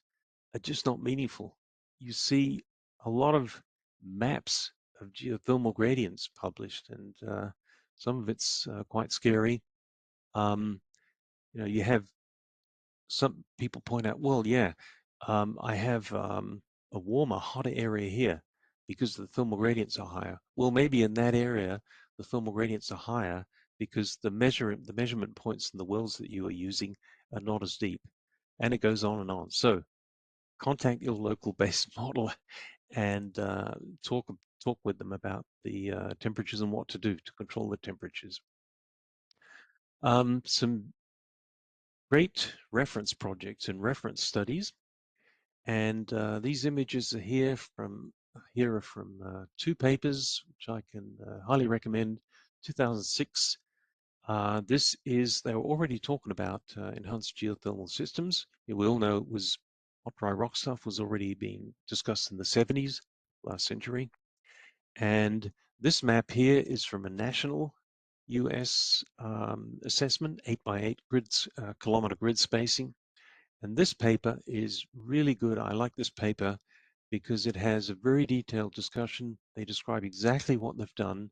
are just not meaningful. You see a lot of maps of geothermal gradients published, and some of it's quite scary. You have some people point out, well, yeah, I have a warmer, hotter area here because the thermal gradients are higher. Well, maybe in that area, the thermal gradients are higher because the measurement points in the wells that you are using are not as deep. And it goes on and on. So contact your local basin model and talk with them about the temperatures and what to do to control the temperatures. Some great reference projects and reference studies, and these images are from two papers which I can highly recommend. 2006. They were already talking about enhanced geothermal systems. You will know it was hot dry rock stuff was already being discussed in the 70s, last century. And this map here is from a national US assessment, 8x8 kilometer grid spacing. And this paper is really good. I like this paper because it has a very detailed discussion. They describe exactly what they've done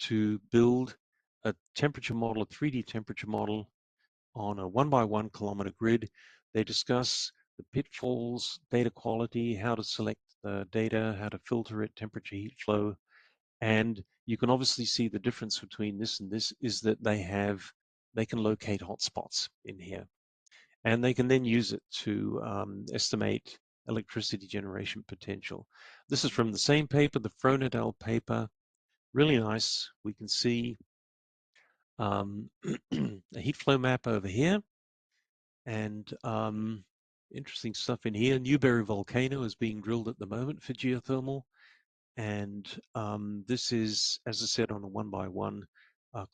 to build a temperature model, a 3D temperature model on a 1x1 kilometer grid. They discuss the pitfalls, data quality, how to select the data, how to filter it, temperature, heat flow. And you can obviously see the difference between this and this is that they can locate hotspots in here. And they can then use it to estimate electricity generation potential. This is from the same paper, the Fronadal paper. Really nice. We can see a heat flow map over here, and interesting stuff in here. Newberry volcano is being drilled at the moment for geothermal, and this is, as I said, on a 1x1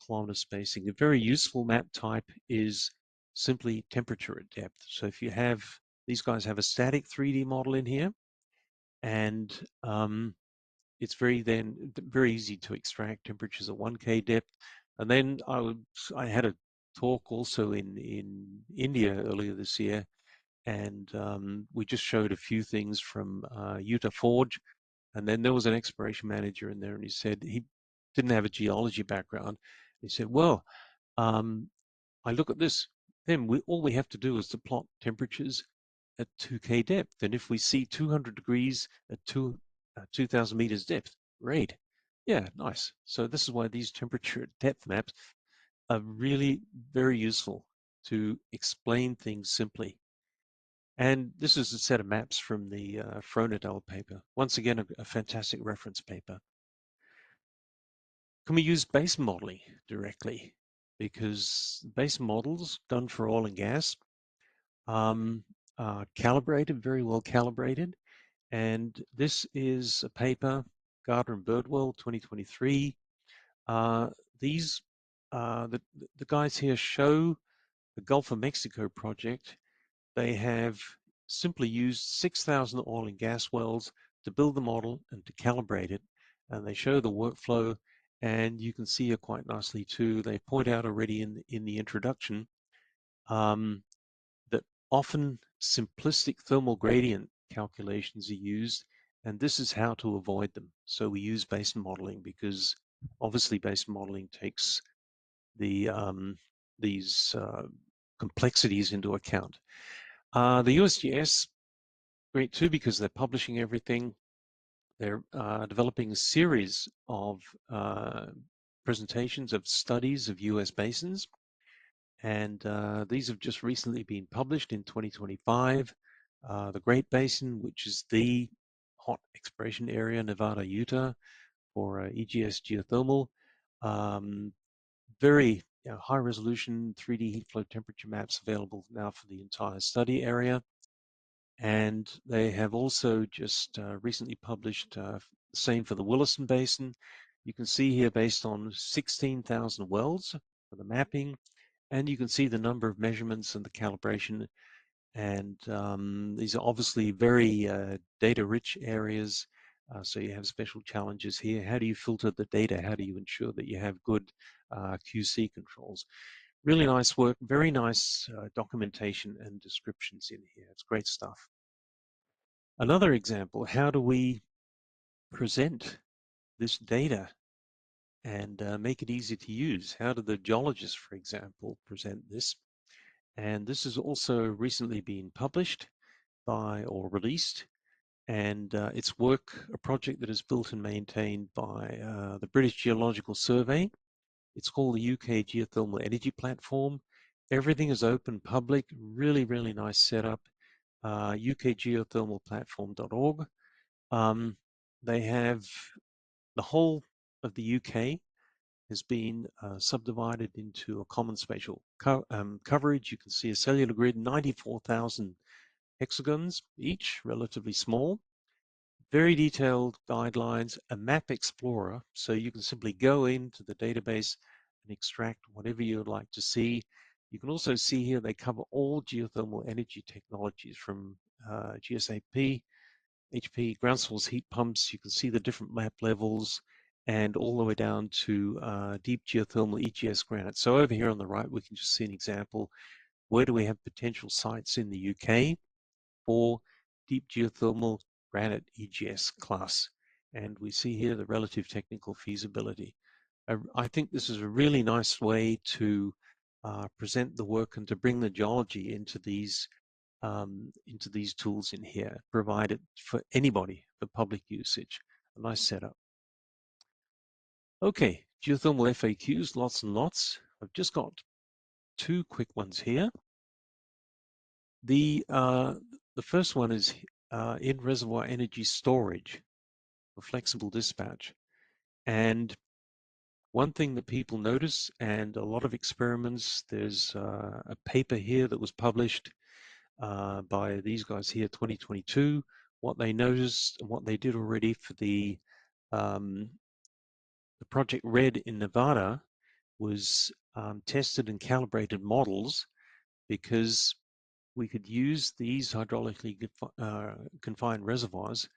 kilometer spacing. A very useful map type is simply temperature at depth. So if you have, these guys have a static 3D model in here, and it's very easy to extract temperatures at 1K depth. And then I had a talk also in India earlier this year, and we just showed a few things from Utah Forge. And then there was an exploration manager in there, and he said he didn't have a geology background. He said, well, I look at this, then all we have to do is to plot temperatures at 2K depth. And if we see 200 degrees at 2,000 meters depth, great. Yeah, nice. So this is why these temperature depth maps are really very useful to explain things simply. And this is a set of maps from the Fronadal paper. Once again, a fantastic reference paper. Can we use basin modeling directly? Because basin models done for oil and gas are calibrated, very well calibrated. And this is a paper, Gardner and Birdwell, 2023. The guys here show the Gulf of Mexico project. They have simply used 6,000 oil and gas wells to build the model and to calibrate it. And they show the workflow, and you can see it quite nicely too. They point out already in the introduction that often simplistic thermal gradient calculations are used, and this is how to avoid them. So we use basin modeling because obviously basin modeling takes the these complexities into account. The USGS, great too, because they're publishing everything. They're developing a series of presentations of studies of US basins, and these have just recently been published in 2025. The Great Basin, which is the hot exploration area, Nevada, Utah, for EGS geothermal. Very high resolution 3D heat flow temperature maps available now for the entire study area. And they have also just recently published the same for the Williston Basin. You can see here based on 16,000 wells for the mapping, and you can see the number of measurements and the calibration. And these are obviously very data-rich areas, so you have special challenges here. How do you filter the data? How do you ensure that you have good QC controls? Really nice work, very nice documentation and descriptions in here. It's great stuff. Another example, how do we present this data and make it easy to use? How do the geologists, for example, present this? And this has also recently been published by or released, and it's work, a project that is built and maintained by the British Geological Survey. It's called the UK Geothermal Energy Platform. Everything is open, public, really, really nice setup. ukgeothermalplatform.org. They have the whole of the UK has been subdivided into a common spatial coverage. You can see a cellular grid, 94,000 hexagons each, relatively small. Very detailed guidelines, a map explorer, so you can simply go into the database and extract whatever you would like to see. You can also see here they cover all geothermal energy technologies from GSAP, HP, ground source heat pumps. You can see the different map levels and all the way down to deep geothermal EGS granite. So over here on the right, we can just see an example. Where do we have potential sites in the UK for deep geothermal granite EGS class? And we see here the relative technical feasibility. I think this is a really nice way to present the work and to bring the geology into these tools in here, provided for anybody for public usage. A nice setup. Okay, geothermal FAQs, lots and lots. I've just got two quick ones here. The first one is in reservoir energy storage for flexible dispatch. And one thing that people notice, and a lot of experiments, there's a paper here that was published by these guys here, 2022, what they noticed and what they did already for the Project Red in Nevada was tested and calibrated models, because we could use these hydraulically confined reservoirs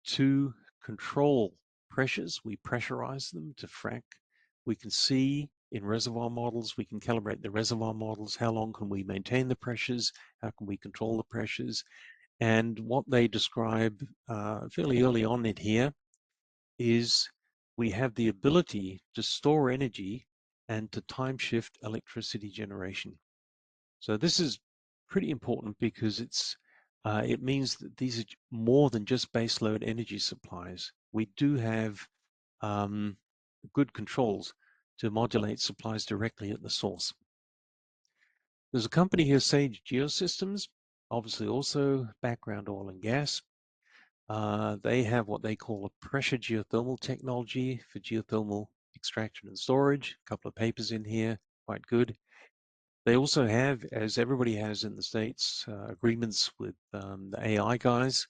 to control pressures. We pressurize them to frac. We can see in reservoir models, we can calibrate the reservoir models. How long can we maintain the pressures? How can we control the pressures? And what they describe fairly early on in here is we have the ability to store energy and to time shift electricity generation. So this is pretty important because it means that these are more than just baseload energy supplies. We do have good controls to modulate supplies directly at the source. There's a company here, Sage Geosystems, obviously also background oil and gas. They have what they call a pressure geothermal technology for geothermal extraction and storage. A couple of papers in here, quite good. They also have, as everybody has in the States, agreements with the AI guys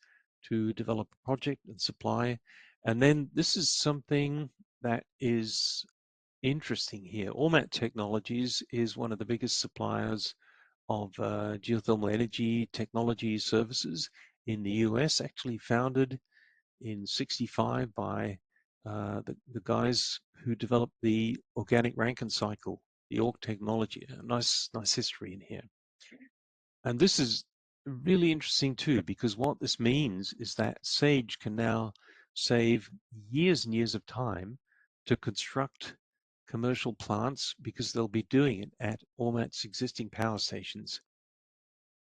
to develop a project and supply. And then this is something that is interesting here. Ormat Technologies is one of the biggest suppliers of geothermal energy technology services in the US, actually founded in '65 by the guys who developed the organic Rankine cycle, the ORC technology. A nice history in here. And this is really interesting too, because what this means is that SAGE can now save years and years of time to construct commercial plants because they'll be doing it at Ormat's existing power stations.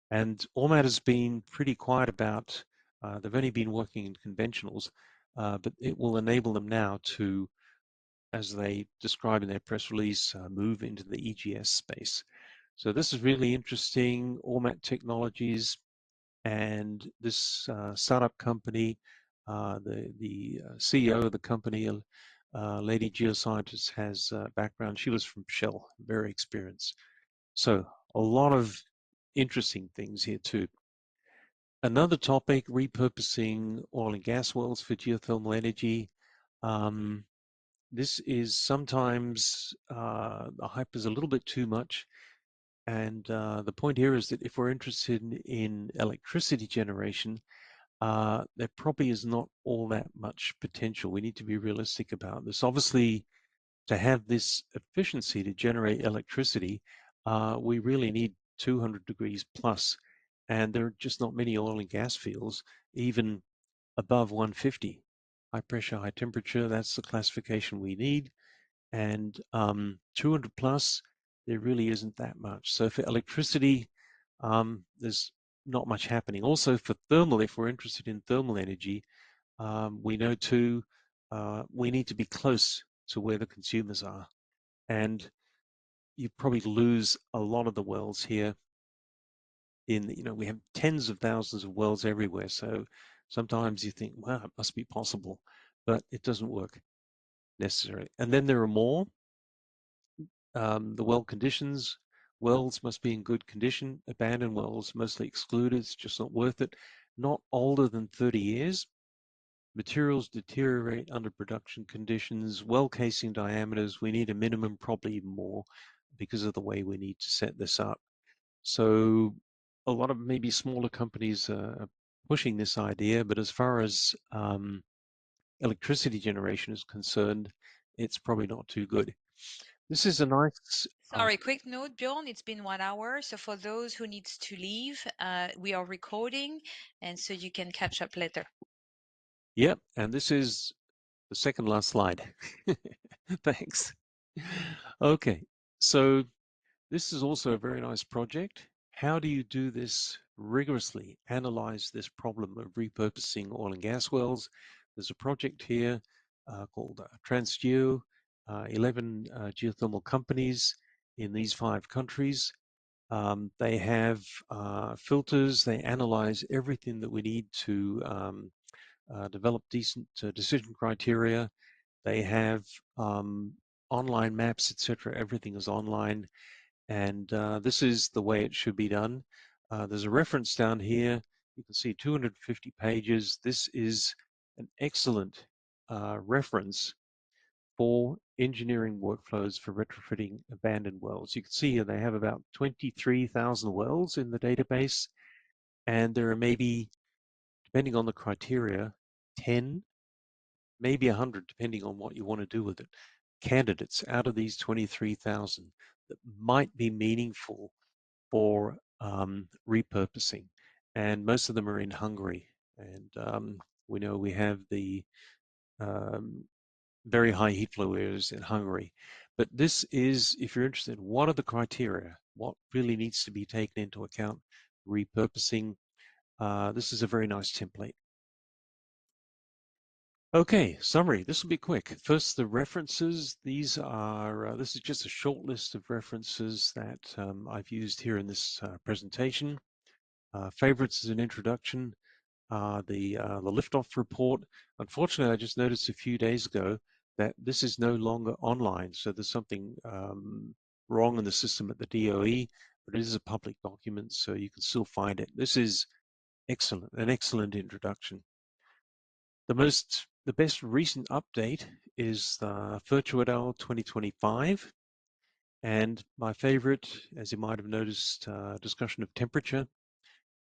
And Ormat has been pretty quiet about, they've only been working in conventionals, but it will enable them now to, as they describe in their press release, move into the EGS space. So this is really interesting. Ormat Technologies and this startup company, the CEO of the company, lady geoscientist, has background. She was from Shell, very experienced. So a lot of interesting things here too. Another topic, repurposing oil and gas wells for geothermal energy. This is sometimes the hype is a little bit too much. And the point here is that if we're interested in electricity generation, there probably is not all that much potential. We need to be realistic about this. Obviously, to have this efficiency to generate electricity, we really need 200 degrees plus. And there are just not many oil and gas fields, even above 150. High pressure, high temperature, that's the classification we need. And 200 plus, there really isn't that much. So for electricity, there's not much happening. Also for thermal, if we're interested in thermal energy, we know too, we need to be close to where the consumers are. And you probably lose a lot of the wells here in, we have tens of thousands of wells everywhere. So sometimes you think, wow, it must be possible, but it doesn't work necessarily. And then there are more. The well conditions, wells must be in good condition. Abandoned wells, mostly excluded, it's just not worth it. Not older than 30 years. Materials deteriorate under production conditions. Well casing diameters, we need a minimum, probably even more, because of the way we need to set this up. So a lot of maybe smaller companies are pushing this idea, but as far as electricity generation is concerned, it's probably not too good. This is a nice. Sorry, quick note, Bjorn, it's been 1 hour. So for those who needs to leave, we are recording, and so you can catch up later. Yep, and this is the second last slide. Thanks. Okay, so this is also a very nice project. How do you do this rigorously? Analyze this problem of repurposing oil and gas wells. There's a project here called TransGeo, 11 geothermal companies in these 5 countries. They have filters. They analyze everything that we need to develop decent decision criteria. They have online maps, etc. Everything is online. And this is the way it should be done. There's a reference down here. You can see 250 pages. This is an excellent reference for engineering workflows for retrofitting abandoned wells. You can see here they have about 23,000 wells in the database, and there are maybe, depending on the criteria, 10, maybe 100, depending on what you want to do with it, candidates out of these 23,000 that might be meaningful for repurposing. And most of them are in Hungary. And we know we have the very high heat flow areas in Hungary. But this is, if you're interested, what are the criteria? What really needs to be taken into account? Repurposing. This is a very nice template. Okay, summary. This will be quick. First, the references. These are, this is just a short list of references that I've used here in this presentation. Favorites as an introduction. The liftoff report. Unfortunately, I just noticed a few days ago that this is no longer online. So there's something wrong in the system at the DOE, but it is a public document, so you can still find it. This is excellent, an excellent introduction. The best recent update is the Furcho et al. 2025. And my favorite, as you might have noticed, discussion of temperature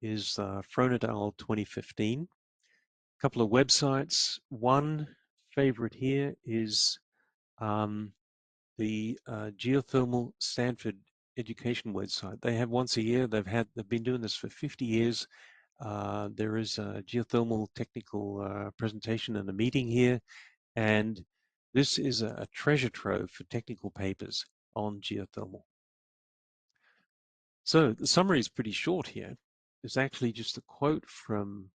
is Frone et al. 2015. A couple of websites. One favorite here is the Geothermal Stanford education website. They have once a year. They've been doing this for 50 years. There is a geothermal technical presentation and a meeting here, and this is a treasure trove for technical papers on geothermal. So the summary is pretty short here. It's actually just a quote from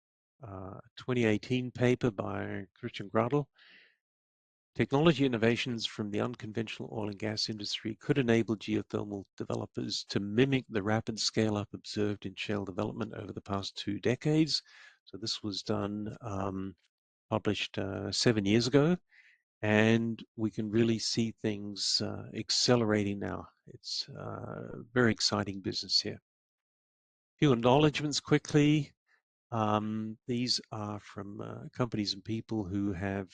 a 2018 paper by Christian Gradl. Technology innovations from the unconventional oil and gas industry could enable geothermal developers to mimic the rapid scale-up observed in shale development over the past 2 decades. So this was done, published 7 years ago, and we can really see things accelerating now. It's very exciting business here. A few acknowledgements quickly. These are from companies and people who have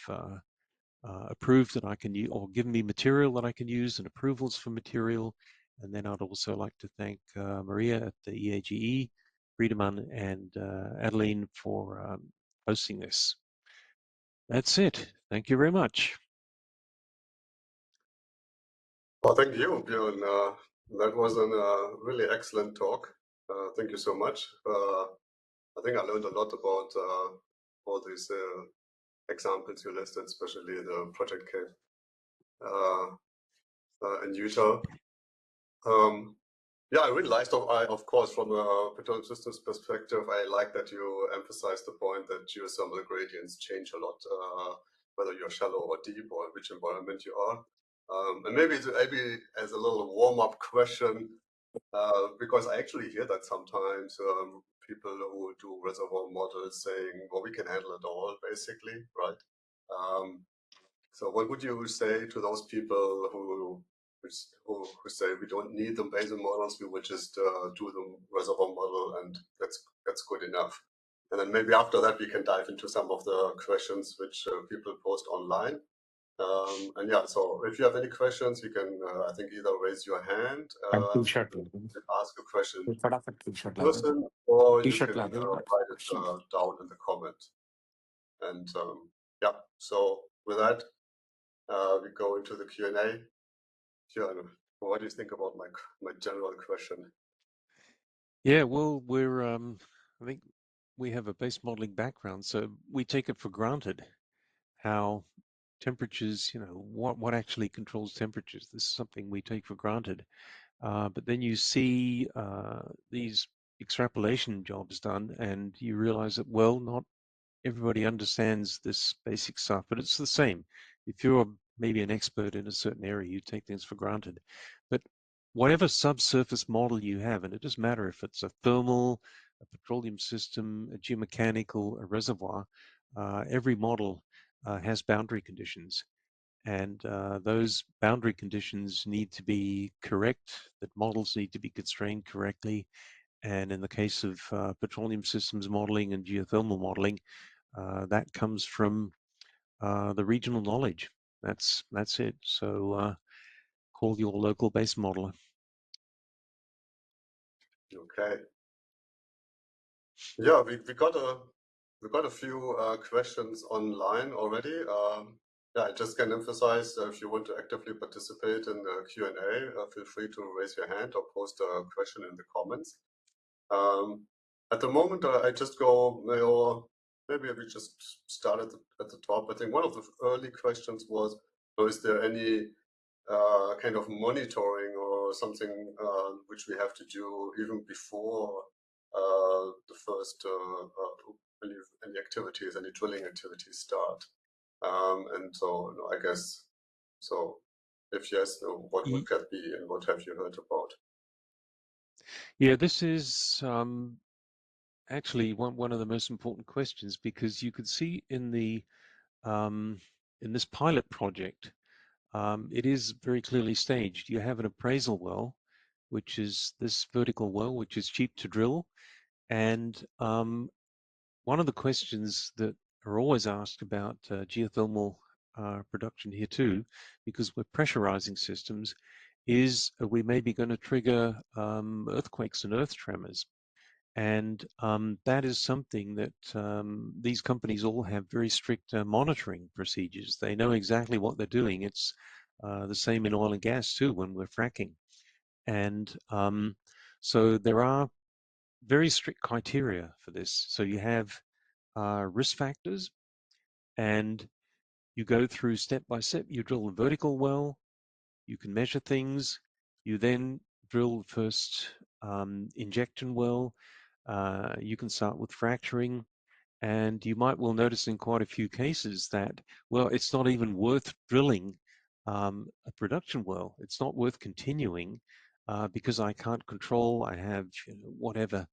approved that I can use, or given me material that I can use, and approvals for material. And then I'd also like to thank Maria at the EAGE, Friedemann, and Adeline for hosting this. That's it. Thank you very much. Well, thank you, Bjorn. That was a really excellent talk. Thank you so much. I think I learned a lot about all these examples you listed, especially the project case in Utah. Yeah, I really liked, of course, from a petroleum systems perspective, I like that you emphasized the point that geothermal gradients change a lot, whether you're shallow or deep or which environment you are. And maybe as a little warm-up question, because I actually hear that sometimes people who do reservoir models saying, well, we can handle it all, basically, right? So what would you say to those people who say we don't need the Basin models, we would just do the reservoir model and that's good enough? And then maybe after that we can dive into some of the questions which people post online. And yeah, so if you have any questions, you can, I think, either raise your hand and ask a question in person, or you can write it down in the comment. And yeah, so with that, we go into the Q&A. Bjorn, what do you think about my general question? Yeah, well, I think we have a base modeling background, so we take it for granted how temperatures, what actually controls temperatures. This is something we take for granted. But then you see these extrapolation jobs done, and you realize that, well, not everybody understands this basic stuff, but it's the same. If you're maybe an expert in a certain area, you take things for granted. But whatever subsurface model you have, and it doesn't matter if it's a thermal, a petroleum system, a geomechanical, a reservoir, every model has boundary conditions. And those boundary conditions need to be correct, that models need to be constrained correctly. And in the case of petroleum systems modeling and geothermal modeling, that comes from the regional knowledge. That's it. So call your local base modeler. Okay. Yeah, we got a few questions online already. Yeah, I just can emphasize if you want to actively participate in the Q&A, feel free to raise your hand or post a question in the comments. At the moment, I just go, maybe we just start at the top. I think one of the early questions was, is there any kind of monitoring or something which we have to do even before the first any activities, any drilling activities start? And so I guess, so if yes, what would that be and what have you heard about? Yeah, this is actually one of the most important questions, because you could see in this pilot project, it is very clearly staged. You have an appraisal well, which is this vertical well, which is cheap to drill. And one of the questions that are always asked about geothermal production here too, because we're pressurizing systems, is we may be going to trigger earthquakes and earth tremors. And that is something that these companies all have very strict monitoring procedures. They know exactly what they're doing. It's the same in oil and gas too when we're fracking. And so there are very strict criteria for this. So you have risk factors, and you go through step by step. You drill a vertical well, you can measure things, you then drill the first injection well, you can start with fracturing, and you might well notice in quite a few cases that, well, it's not even worth drilling a production well. It's not worth continuing because I can't control, I have whatever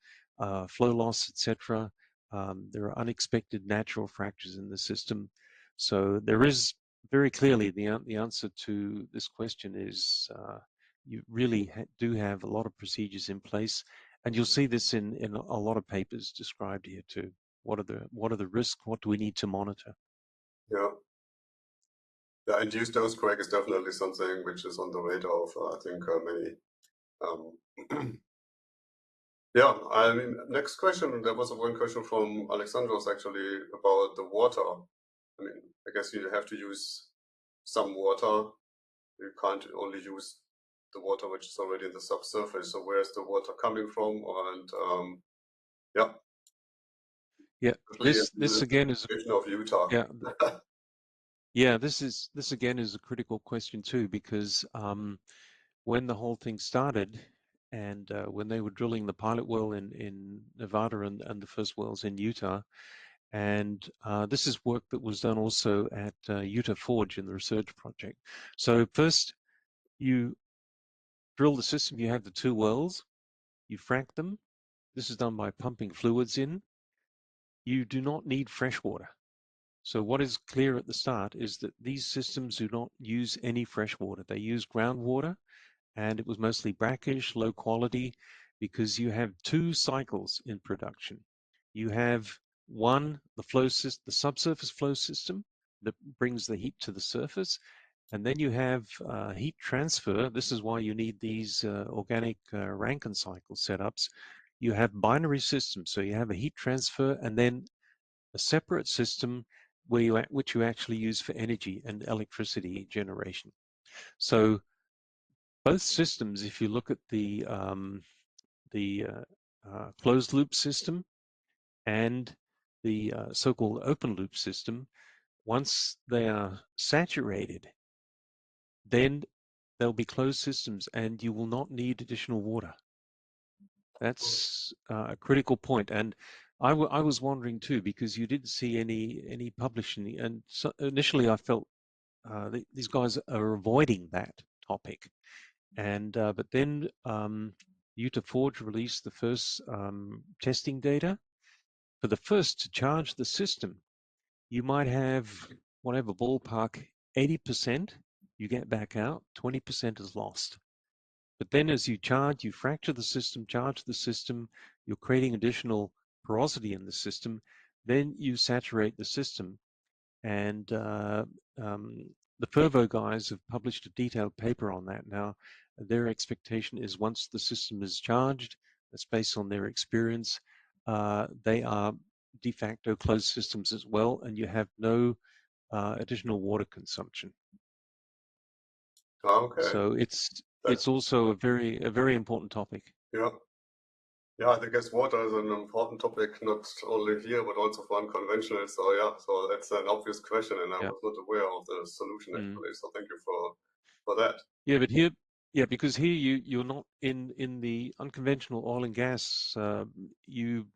flow loss, etc. There are unexpected natural fractures in the system. So there is very clearly the answer to this question is you really do have a lot of procedures in place, and you'll see this in a lot of papers described here too. What are the risks? What do we need to monitor? Yeah. Yeah, induced dose crack is definitely something which is on the radar of, I think, many. Yeah, I mean, next question, there was one question from Alexandros actually about the water. I mean, I guess you have to use some water. You can't only use the water which is already in the subsurface. So where's the water coming from? And yeah. Yeah, this again is of Utah. yeah. Yeah, this again is a critical question too, because when the whole thing started and when they were drilling the pilot well in Nevada and the first wells in Utah, and this is work that was done also at Utah Forge in the research project. So first you drill the system, you have the two wells, you frack them. This is done by pumping fluids in. You do not need fresh water. So what is clear at the start is that these systems do not use any fresh water. They use groundwater, and it was mostly brackish, low quality, because you have two cycles in production. You have one, the subsurface flow system that brings the heat to the surface, and then you have heat transfer. This is why you need these organic Rankine cycle setups. You have binary systems, so you have a heat transfer and then a separate system which you actually use for energy and electricity generation. So both systems, if you look at the closed loop system and the so-called open loop system, once they are saturated, then they'll be closed systems and you will not need additional water. That's a critical point. And I was wondering too, because you didn't see any publishing, and so initially I felt these guys are avoiding that topic. And but then Utah Forge released the first testing data. For the first to charge the system, you might have whatever ballpark 80% you get back out, 20% is lost. But then as you charge, you fracture the system, charge the system, you're creating additional porosity in the system, then you saturate the system. And the Fervo guys have published a detailed paper on that now. Their expectation is once the system is charged, that's based on their experience, they are de facto closed systems as well, and you have no additional water consumption. Okay. So it's also a very important topic. Yeah. Yeah, I guess water is an important topic, not only here, but also for unconventional. So yeah, so that's an obvious question, and I was not aware of the solution actually. So thank you for that. Yeah, but here, yeah, because here you're not in the unconventional oil and gas. You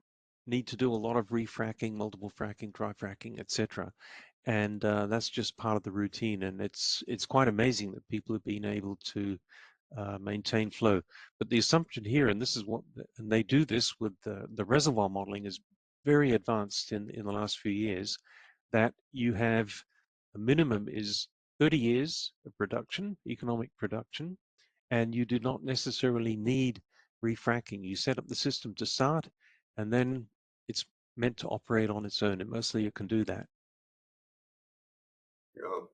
need to do a lot of refracking, multiple fracking, dry fracking, etc. And that's just part of the routine. And it's quite amazing that people have been able to maintain flow. But the assumption here, and this is what, and they do this with the reservoir modeling, is very advanced in the last few years, that you have a minimum is 30 years of production, economic production, and you do not necessarily need refracking. You set up the system to start, and then it's meant to operate on its own, and mostly it can do that. Yeah.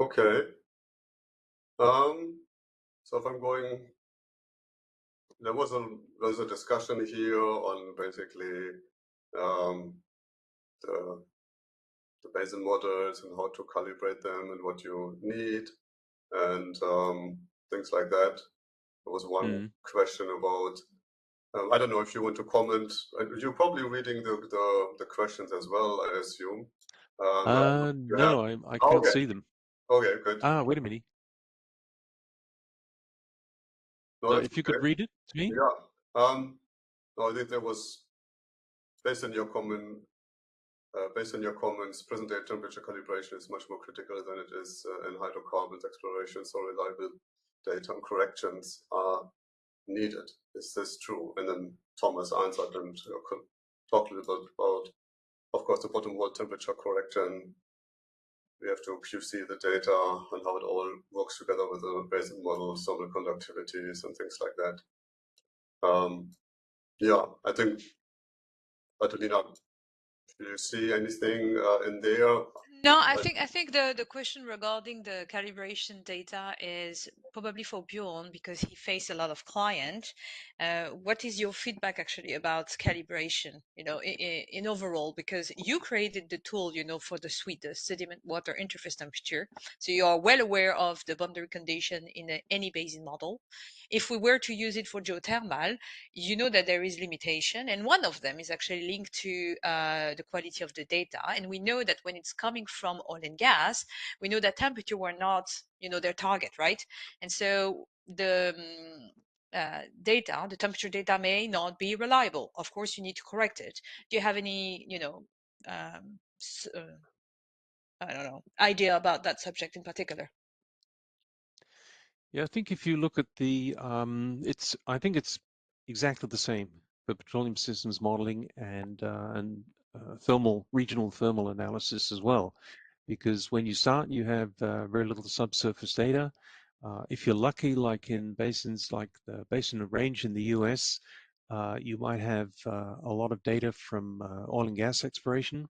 Okay. So if I'm going, there was a discussion here on basically the Basin models and how to calibrate them and what you need. and things like that. There was one Mm. question about, I don't know if you want to comment. You're probably reading the questions as well, I assume. No, I can't Okay, see them. okay, good. Ah, wait a minute. No, that's If you okay. could read it to me. Yeah. No, I think there was, based on your comment, based on your comments, present-day temperature calibration is much more critical than it is in hydrocarbons exploration, so reliable data and corrections are needed. Is this true? And then Thomas answered and could talk a little bit about, of course, the bottom hole temperature correction. We have to QC the data and how it all works together with the Basin model, thermal conductivities and things like that. Yeah, I think, Adelina, do you see anything in there? No, I think the question regarding the calibration data is probably for Bjorn because he faced a lot of client. What is your feedback actually about calibration? In overall, because you created the tool, for the SWIT, the sediment water interface temperature, so you are well aware of the boundary condition in any basin model. If we were to use it for geothermal, you know that there is limitation, and one of them is actually linked to the quality of the data. And we know that when it's coming from oil and gas, we know that temperature were not, their target, right? And so the data, the temperature data may not be reliable. Of course, you need to correct it. Do you have any, um, I don't know, idea about that subject in particular? Yeah, I think if you look at the, I think it's exactly the same for petroleum systems modeling and regional thermal analysis as well, because when you start, you have very little subsurface data. If you're lucky, like in basins like the Basin Range in the US, you might have a lot of data from oil and gas exploration.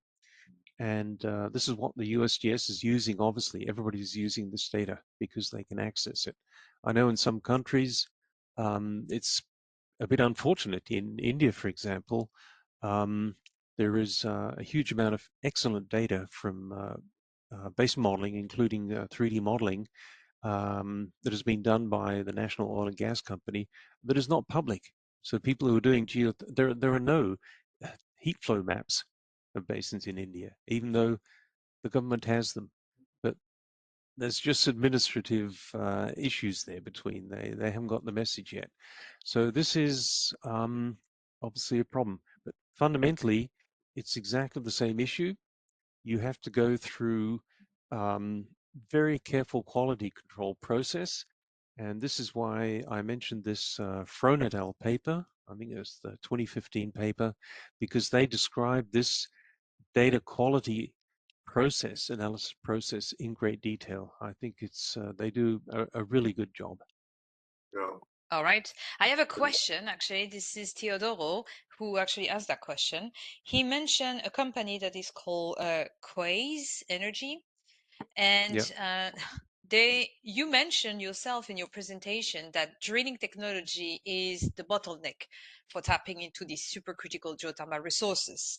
And this is what the USGS is using. Obviously, everybody's using this data because they can access it. I know in some countries, it's a bit unfortunate. In India, for example, there is a huge amount of excellent data from basin modeling, including 3D modeling, that has been done by the National Oil and Gas Company that is not public. So people who are doing there are no heat flow maps of basins in India, even though the government has them. But there's just administrative issues there between. They haven't got the message yet. So this is obviously a problem. But fundamentally, it's exactly the same issue. You have to go through very careful quality control process. And this is why I mentioned this Frohn et al. Paper. I think it was the 2015 paper, because they describe this data quality analysis process in great detail. I think they do a really good job. Yeah. All right. I have a question, actually. This is Teodoro who actually asked that question. He mentioned a company that is called Quaise Energy. And Yeah. you mentioned yourself in your presentation that drilling technology is the bottleneck for tapping into these supercritical geothermal resources.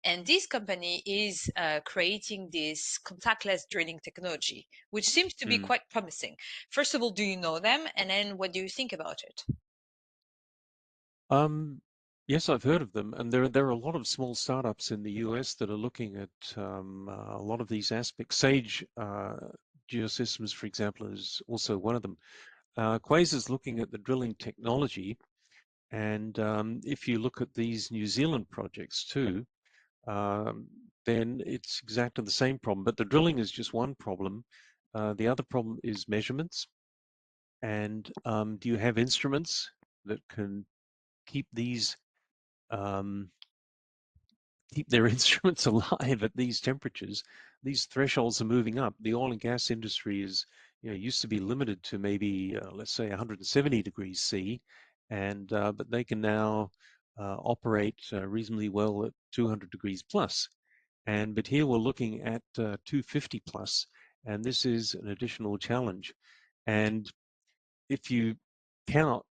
And this company is creating this contactless drilling technology, which seems to be Mm. quite promising. First of all, do you know them? And then what do you think about it? Yes, I've heard of them, and there are a lot of small startups in the US that are looking at a lot of these aspects. Sage Geosystems, for example, is also one of them. Quasar is looking at the drilling technology, and if you look at these New Zealand projects too, then it's exactly the same problem. But the drilling is just one problem. The other problem is measurements. And do you have instruments that can keep um, keep their instruments alive at these temperatures? These thresholds are moving up. The oil and gas industry used to be limited to maybe let's say 170 degrees C, and but they can now operate reasonably well at 200 degrees plus. But here we're looking at 250 plus, and this is an additional challenge. And if you cannot,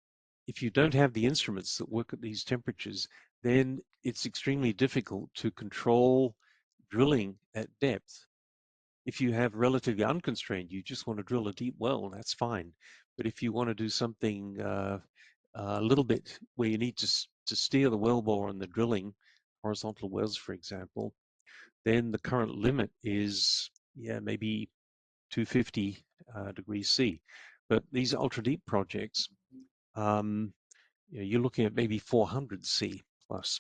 if you don't have the instruments that work at these temperatures, then it's extremely difficult to control drilling at depth. if you have relatively unconstrained, you just want to drill a deep well, that's fine. But if you want to do something a little bit where you need to steer the wellbore on the drilling, horizontal wells, for example, then the current limit is, yeah, maybe 250 degrees C. But these ultra deep projects, you're looking at maybe 400 C plus.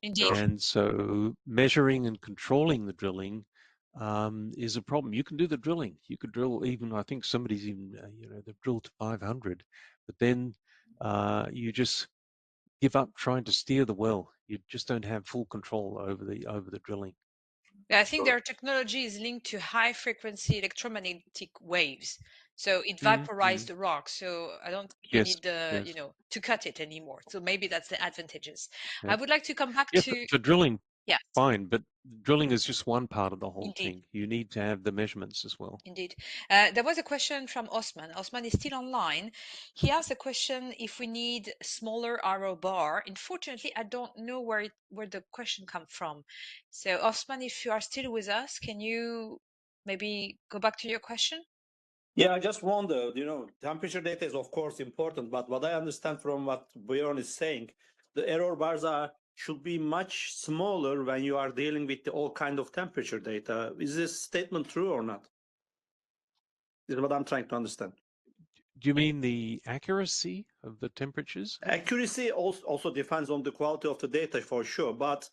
Indeed. And so measuring and controlling the drilling is a problem. You can do the drilling. You could drill even, I think somebody's even, they've drilled to 500, but then you just give up trying to steer the well. You just don't have full control over the drilling. Yeah, I think their technology is linked to high frequency electromagnetic waves. So it vaporizes the rock. So I don't think you Yes, need the, yes. to cut it anymore. So maybe that's the advantages. Yeah. I would like to come back Yeah, to, for drilling, yeah, fine, but drilling is just one part of the whole indeed. thing. You need to have the measurements as well. Indeed. There was a question from Osman. Osman is still online. He asked a question if we need smaller arrow bar. Unfortunately, I don't know where the question comes from. So Osman, if you are still with us, can you maybe go back to your question? Yeah, I just wondered, temperature data is of course important, but what I understand from what Bjorn is saying, the error bars should be much smaller when you are dealing with all kind of temperature data. Is this statement true or not? This is what I'm trying to understand. Do you mean the accuracy of the temperatures? Accuracy also depends on the quality of the data for sure, but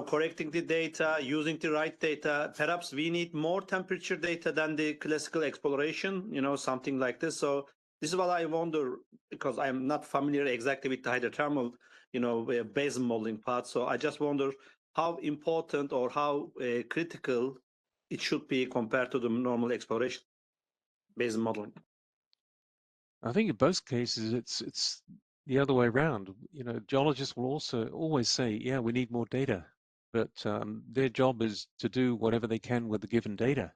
correcting the data, using the right data, perhaps we need more temperature data than the classical exploration, something like this. So this is what I wonder, because I'm not familiar exactly with the hydrothermal, basin modeling part. So I just wonder how important or how critical it should be compared to the normal exploration basin modeling. I think in both cases it's the other way around. Geologists will also always say, yeah, we need more data, but their job is to do whatever they can with the given data.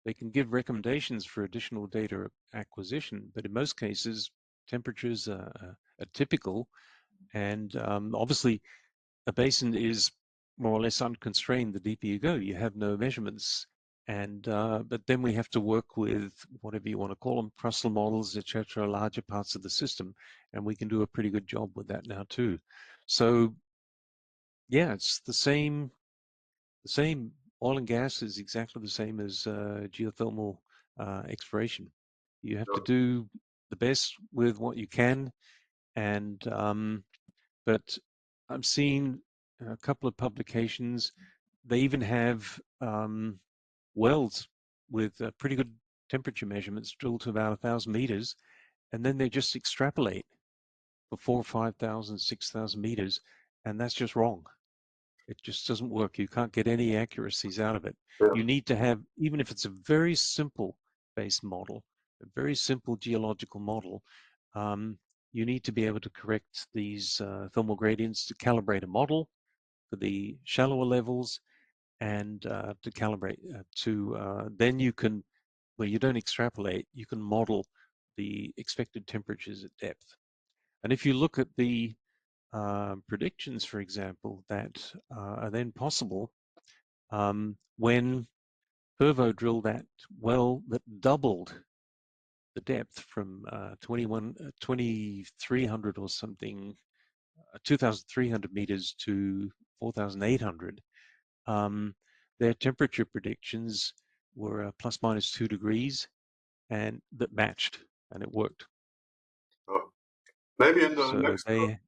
They can give recommendations for additional data acquisition, but in most cases, temperatures are typical, and obviously a basin is more or less unconstrained the deeper you go. You have no measurements. And but then we have to work with whatever you want to call them, crustal models, etc., larger parts of the system, and we can do a pretty good job with that now too. So yeah, it's the same. The same oil and gas is exactly the same as geothermal exploration. You have to do the best with what you can, and but I'm seeing a couple of publications. They even have wells with pretty good temperature measurements drilled to about 1,000 meters, and then they just extrapolate for 4,000, 5,000, 6,000 meters, and that's just wrong. It just doesn't work. You can't get any accuracies out of it. Yeah. You need to have, even if it's a very simple base model, a very simple geological model, you need to be able to correct these thermal gradients to calibrate a model for the shallower levels and to calibrate then you can, well, you don't extrapolate, you can model the expected temperatures at depth. And if you look at the predictions, for example, that are then possible when Pervo drilled that well that doubled the depth from 2,300 or something, 2,300 meters to 4,800. Their temperature predictions were plus minus 2 degrees, and that matched, and it worked. Maybe in the So next. they,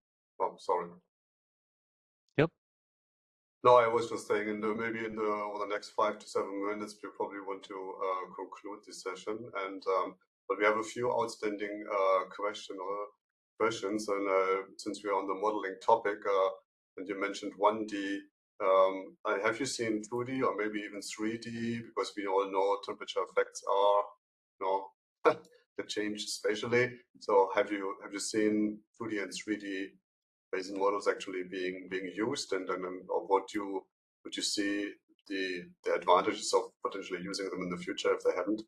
Oh, sorry. yep. No, I was just saying, maybe over the next 5 to 7 minutes, we probably want to conclude this session. And but we have a few outstanding questions, and since we are on the modeling topic, and you mentioned 1D, have you seen 2D or maybe even 3D? Because we all know temperature effects are, the change spatially. So have you seen 2D and 3D basin models actually being used, and or would you see the advantages of potentially using them in the future if they haven't?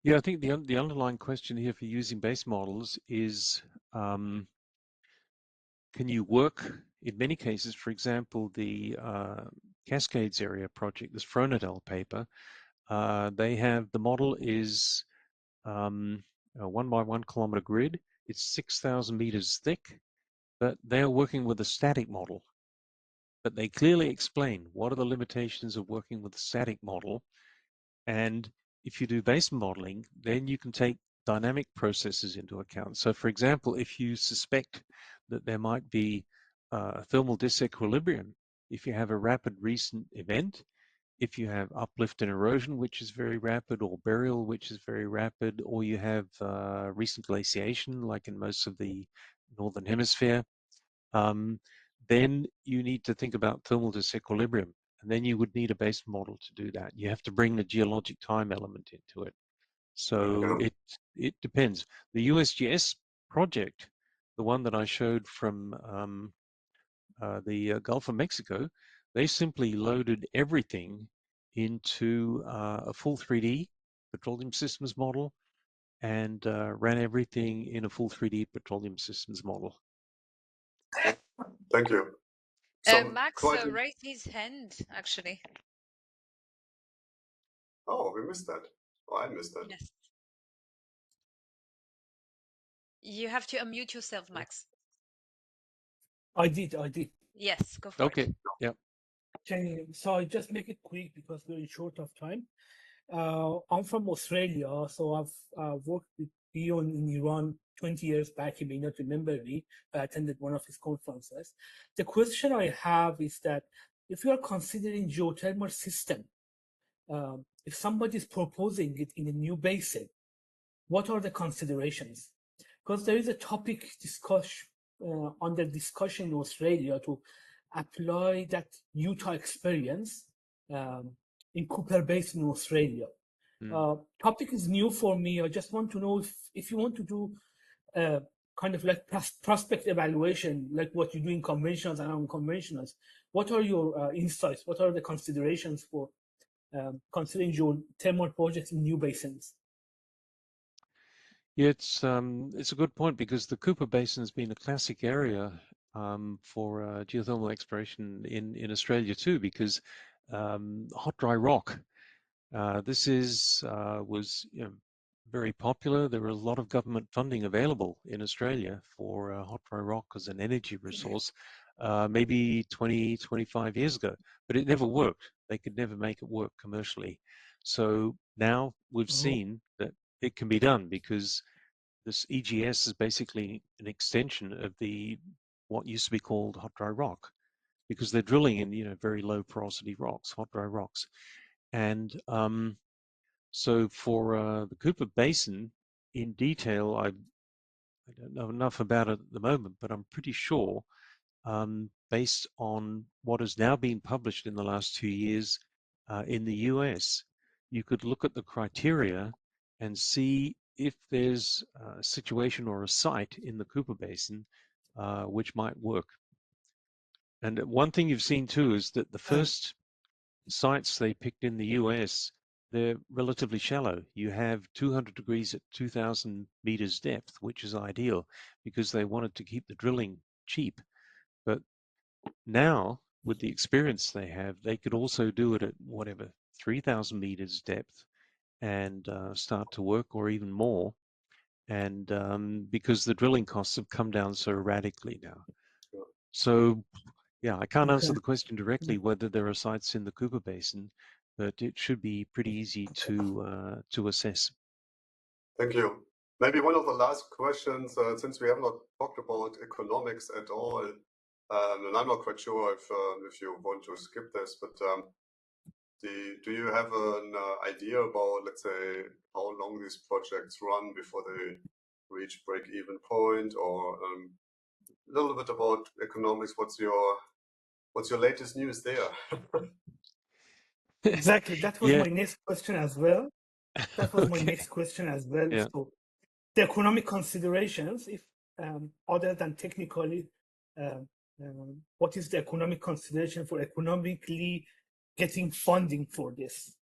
Yeah, I think the underlying question here for using base models is can you work in many cases, for example, the Cascades area project, this Fronadel paper, they have, the model is a 1 by 1 kilometer grid. It's 6,000 meters thick, but they're working with a static model. But they clearly explain what are the limitations of working with a static model. And if you do basin modeling, then you can take dynamic processes into account. So for example, if you suspect that there might be a thermal disequilibrium, if you have a rapid recent event, if you have uplift and erosion, which is very rapid, or burial, which is very rapid, or you have recent glaciation, like in most of the Northern Hemisphere, then you need to think about thermal disequilibrium. And then you would need a base model to do that. You have to bring the geologic time element into it. So it depends. The USGS project, the one that I showed from the Gulf of Mexico, they simply loaded everything into a full 3D petroleum systems model and ran everything in a full 3D petroleum systems model. Thank you. Max raised his hand, actually. Oh, we missed that. Oh, I missed that. Yes. You have to unmute yourself, Max. I did. Yes, go for it. Okay. Yep. So I just make it quick because we're short of time. I'm from Australia, so I've worked with Bjorn in Iran 20 years back. He may not remember me. I attended one of his conferences. The question I have is that if you are considering geothermal system, if somebody is proposing it in a new basin, what are the considerations? Because there is a topic under discussion in Australia to apply that Utah experience in Cooper Basin in Australia. Topic is new for me. I just want to know if you want to do kind of like prospect evaluation, like what you do in conventionals and unconventionals. What are your insights? What are the considerations for considering geothermal projects in new basins? Yeah, it's a good point, because the Cooper Basin has been a classic area for geothermal exploration in Australia too, because hot dry rock. This was very popular. There was a lot of government funding available in Australia for hot dry rock as an energy resource, maybe 20, 25 years ago, but it never worked. They could never make it work commercially. So now we've seen that it can be done, because this EGS is basically an extension of what used to be called hot dry rock, because they're drilling in very low porosity rocks, hot dry rocks. And so for the Cooper Basin, in detail, I don't know enough about it at the moment, but I'm pretty sure, based on what has now been published in the last 2 years in the US, you could look at the criteria and see if there's a situation or a site in the Cooper Basin which might work. And one thing you've seen too is that the first sites they picked in the US, they're relatively shallow. You have 200 degrees at 2,000 meters depth, which is ideal because they wanted to keep the drilling cheap. But now, with the experience they have, they could also do it at whatever, 3,000 meters depth and start to work, or even more. And because the drilling costs have come down so radically now. So yeah, I can't answer the question directly whether there are sites in the Cooper Basin, but it should be pretty easy to assess. Thank you. Maybe one of the last questions, since we have not talked about economics at all, and I'm not quite sure if you want to skip this, but do you have an idea about, let's say, how long these projects run before they reach break-even point, or a little bit about economics? What's your latest news there? Exactly. That was Yeah. my next question as well. That was my next question as well. Yeah. So the economic considerations, if other than technically, what is the economic consideration for economically getting funding for this?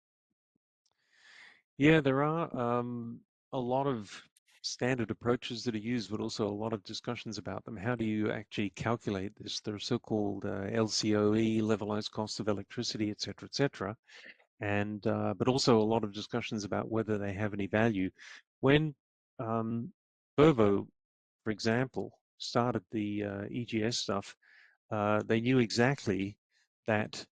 Yeah, there are a lot of standard approaches that are used, but also a lot of discussions about them. How do you actually calculate this? There are so-called LCOE, levelized cost of electricity, et cetera, and but also a lot of discussions about whether they have any value. When Fervo, for example, started the EGS stuff, they knew exactly that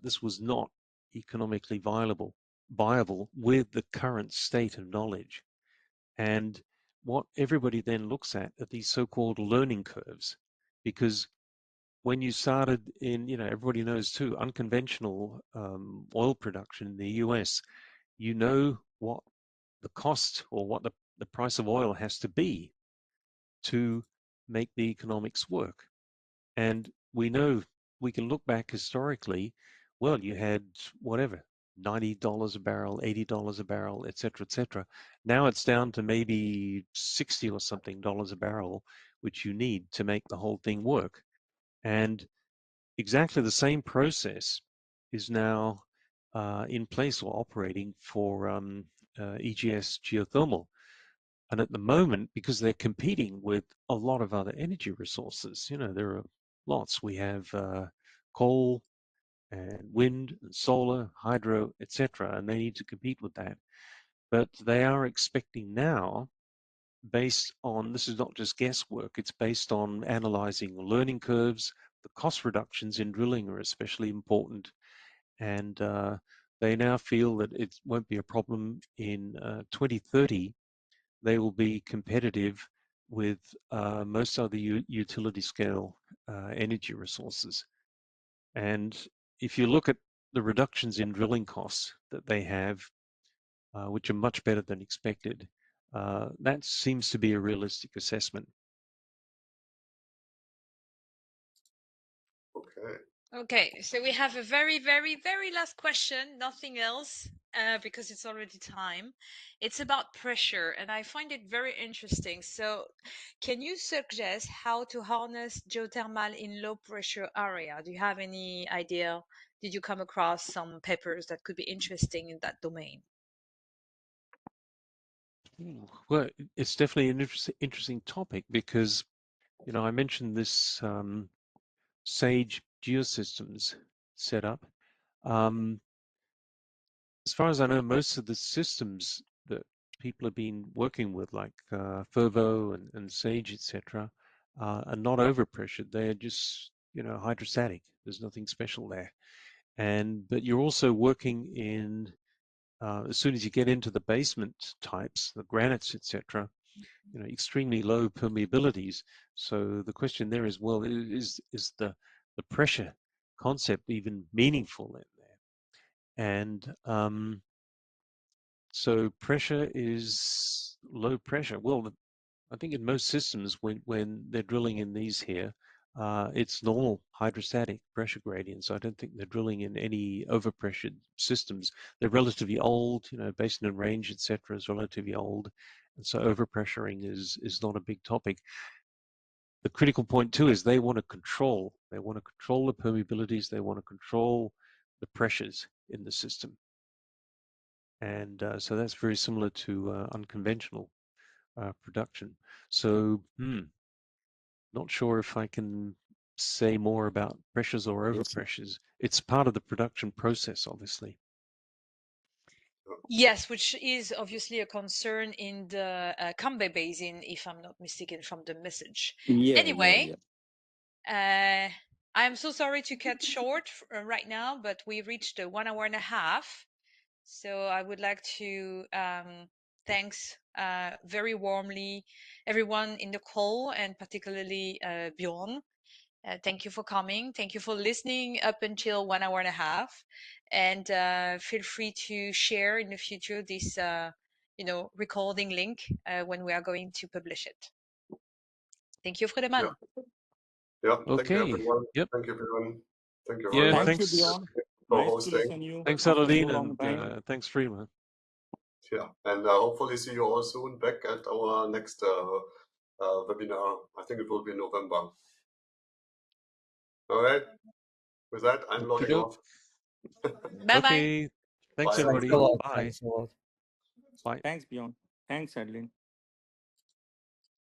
this was not economically viable with the current state of knowledge. And what everybody then looks at are these so-called learning curves, because when you started in, everybody knows too, unconventional oil production in the US, you know what the cost or what the price of oil has to be to make the economics work. And we know, we can look back historically, well, you had whatever, $90 a barrel, $80 a barrel, et cetera. Now it's down to maybe 60 or something dollars a barrel, which you need to make the whole thing work. And exactly the same process is now in place or operating for EGS geothermal. And at the moment, because they're competing with a lot of other energy resources, there are lots. We have coal and wind and solar, hydro, etc., and they need to compete with that. But they are expecting now, based on, this is not just guesswork, it's based on analyzing learning curves. The cost reductions in drilling are especially important, and they now feel that it won't be a problem in 2030. They will be competitive with most other utility scale energy resources. And if you look at the reductions in drilling costs that they have, which are much better than expected, that seems to be a realistic assessment. Okay. Okay, so we have a very, very, very last question, nothing else, because it's already time. It's about pressure, and I find it very interesting. So, can you suggest how to harness geothermal in low pressure area? Do you have any idea? Did you come across some papers that could be interesting in that domain? Well, it's definitely an interesting topic because, I mentioned this SAGE Geosystems setup. As far as I know, most of the systems that people have been working with, like Fervo and SAGE, etc., are not overpressured. They're just, hydrostatic. There's nothing special there. But you're also working in, as soon as you get into the basement types, the granites, etc., extremely low permeabilities. So the question there is, well, is the pressure concept even meaningful in there? And so pressure is low pressure. Well, I think in most systems, when they're drilling in these here, it's normal hydrostatic pressure gradients. I don't think they're drilling in any overpressured systems. They're relatively old, basin and range, etc., is relatively old, and so overpressuring is not a big topic. The critical point too is they want to control. They want to control the permeabilities. They want to control the pressures in the system. And so that's very similar to unconventional production. So, not sure if I can say more about pressures or overpressures. It's part of the production process, obviously. Yes, which is obviously a concern in the Cambe Basin, if I'm not mistaken from the message. Anyway, I'm so sorry to cut short right now, but we reached 1 hour and a half. So I would like to thanks very warmly everyone in the call, and particularly Bjorn. Thank you for coming. Thank you for listening up until 1 hour and a half. And feel free to share in the future this, recording link when we are going to publish it. Thank you, Friedemann. Yeah. Thank you, Okay. everyone. Yep. Thank you, everyone. Thank you Yeah, very much thanks. for Nice to hosting. listen you. Thanks, after so Aladine, long time. and thanks, Freeman. Yeah, and hopefully see you all soon back at our next webinar. I think it will be in November. All right. With that, I'm logging off. Bye-bye. Okay. Thanks, Bye. everybody. Thanks a lot. Bye. Thanks a lot. Bye. Thanks, Bjorn. Thanks, Adeline.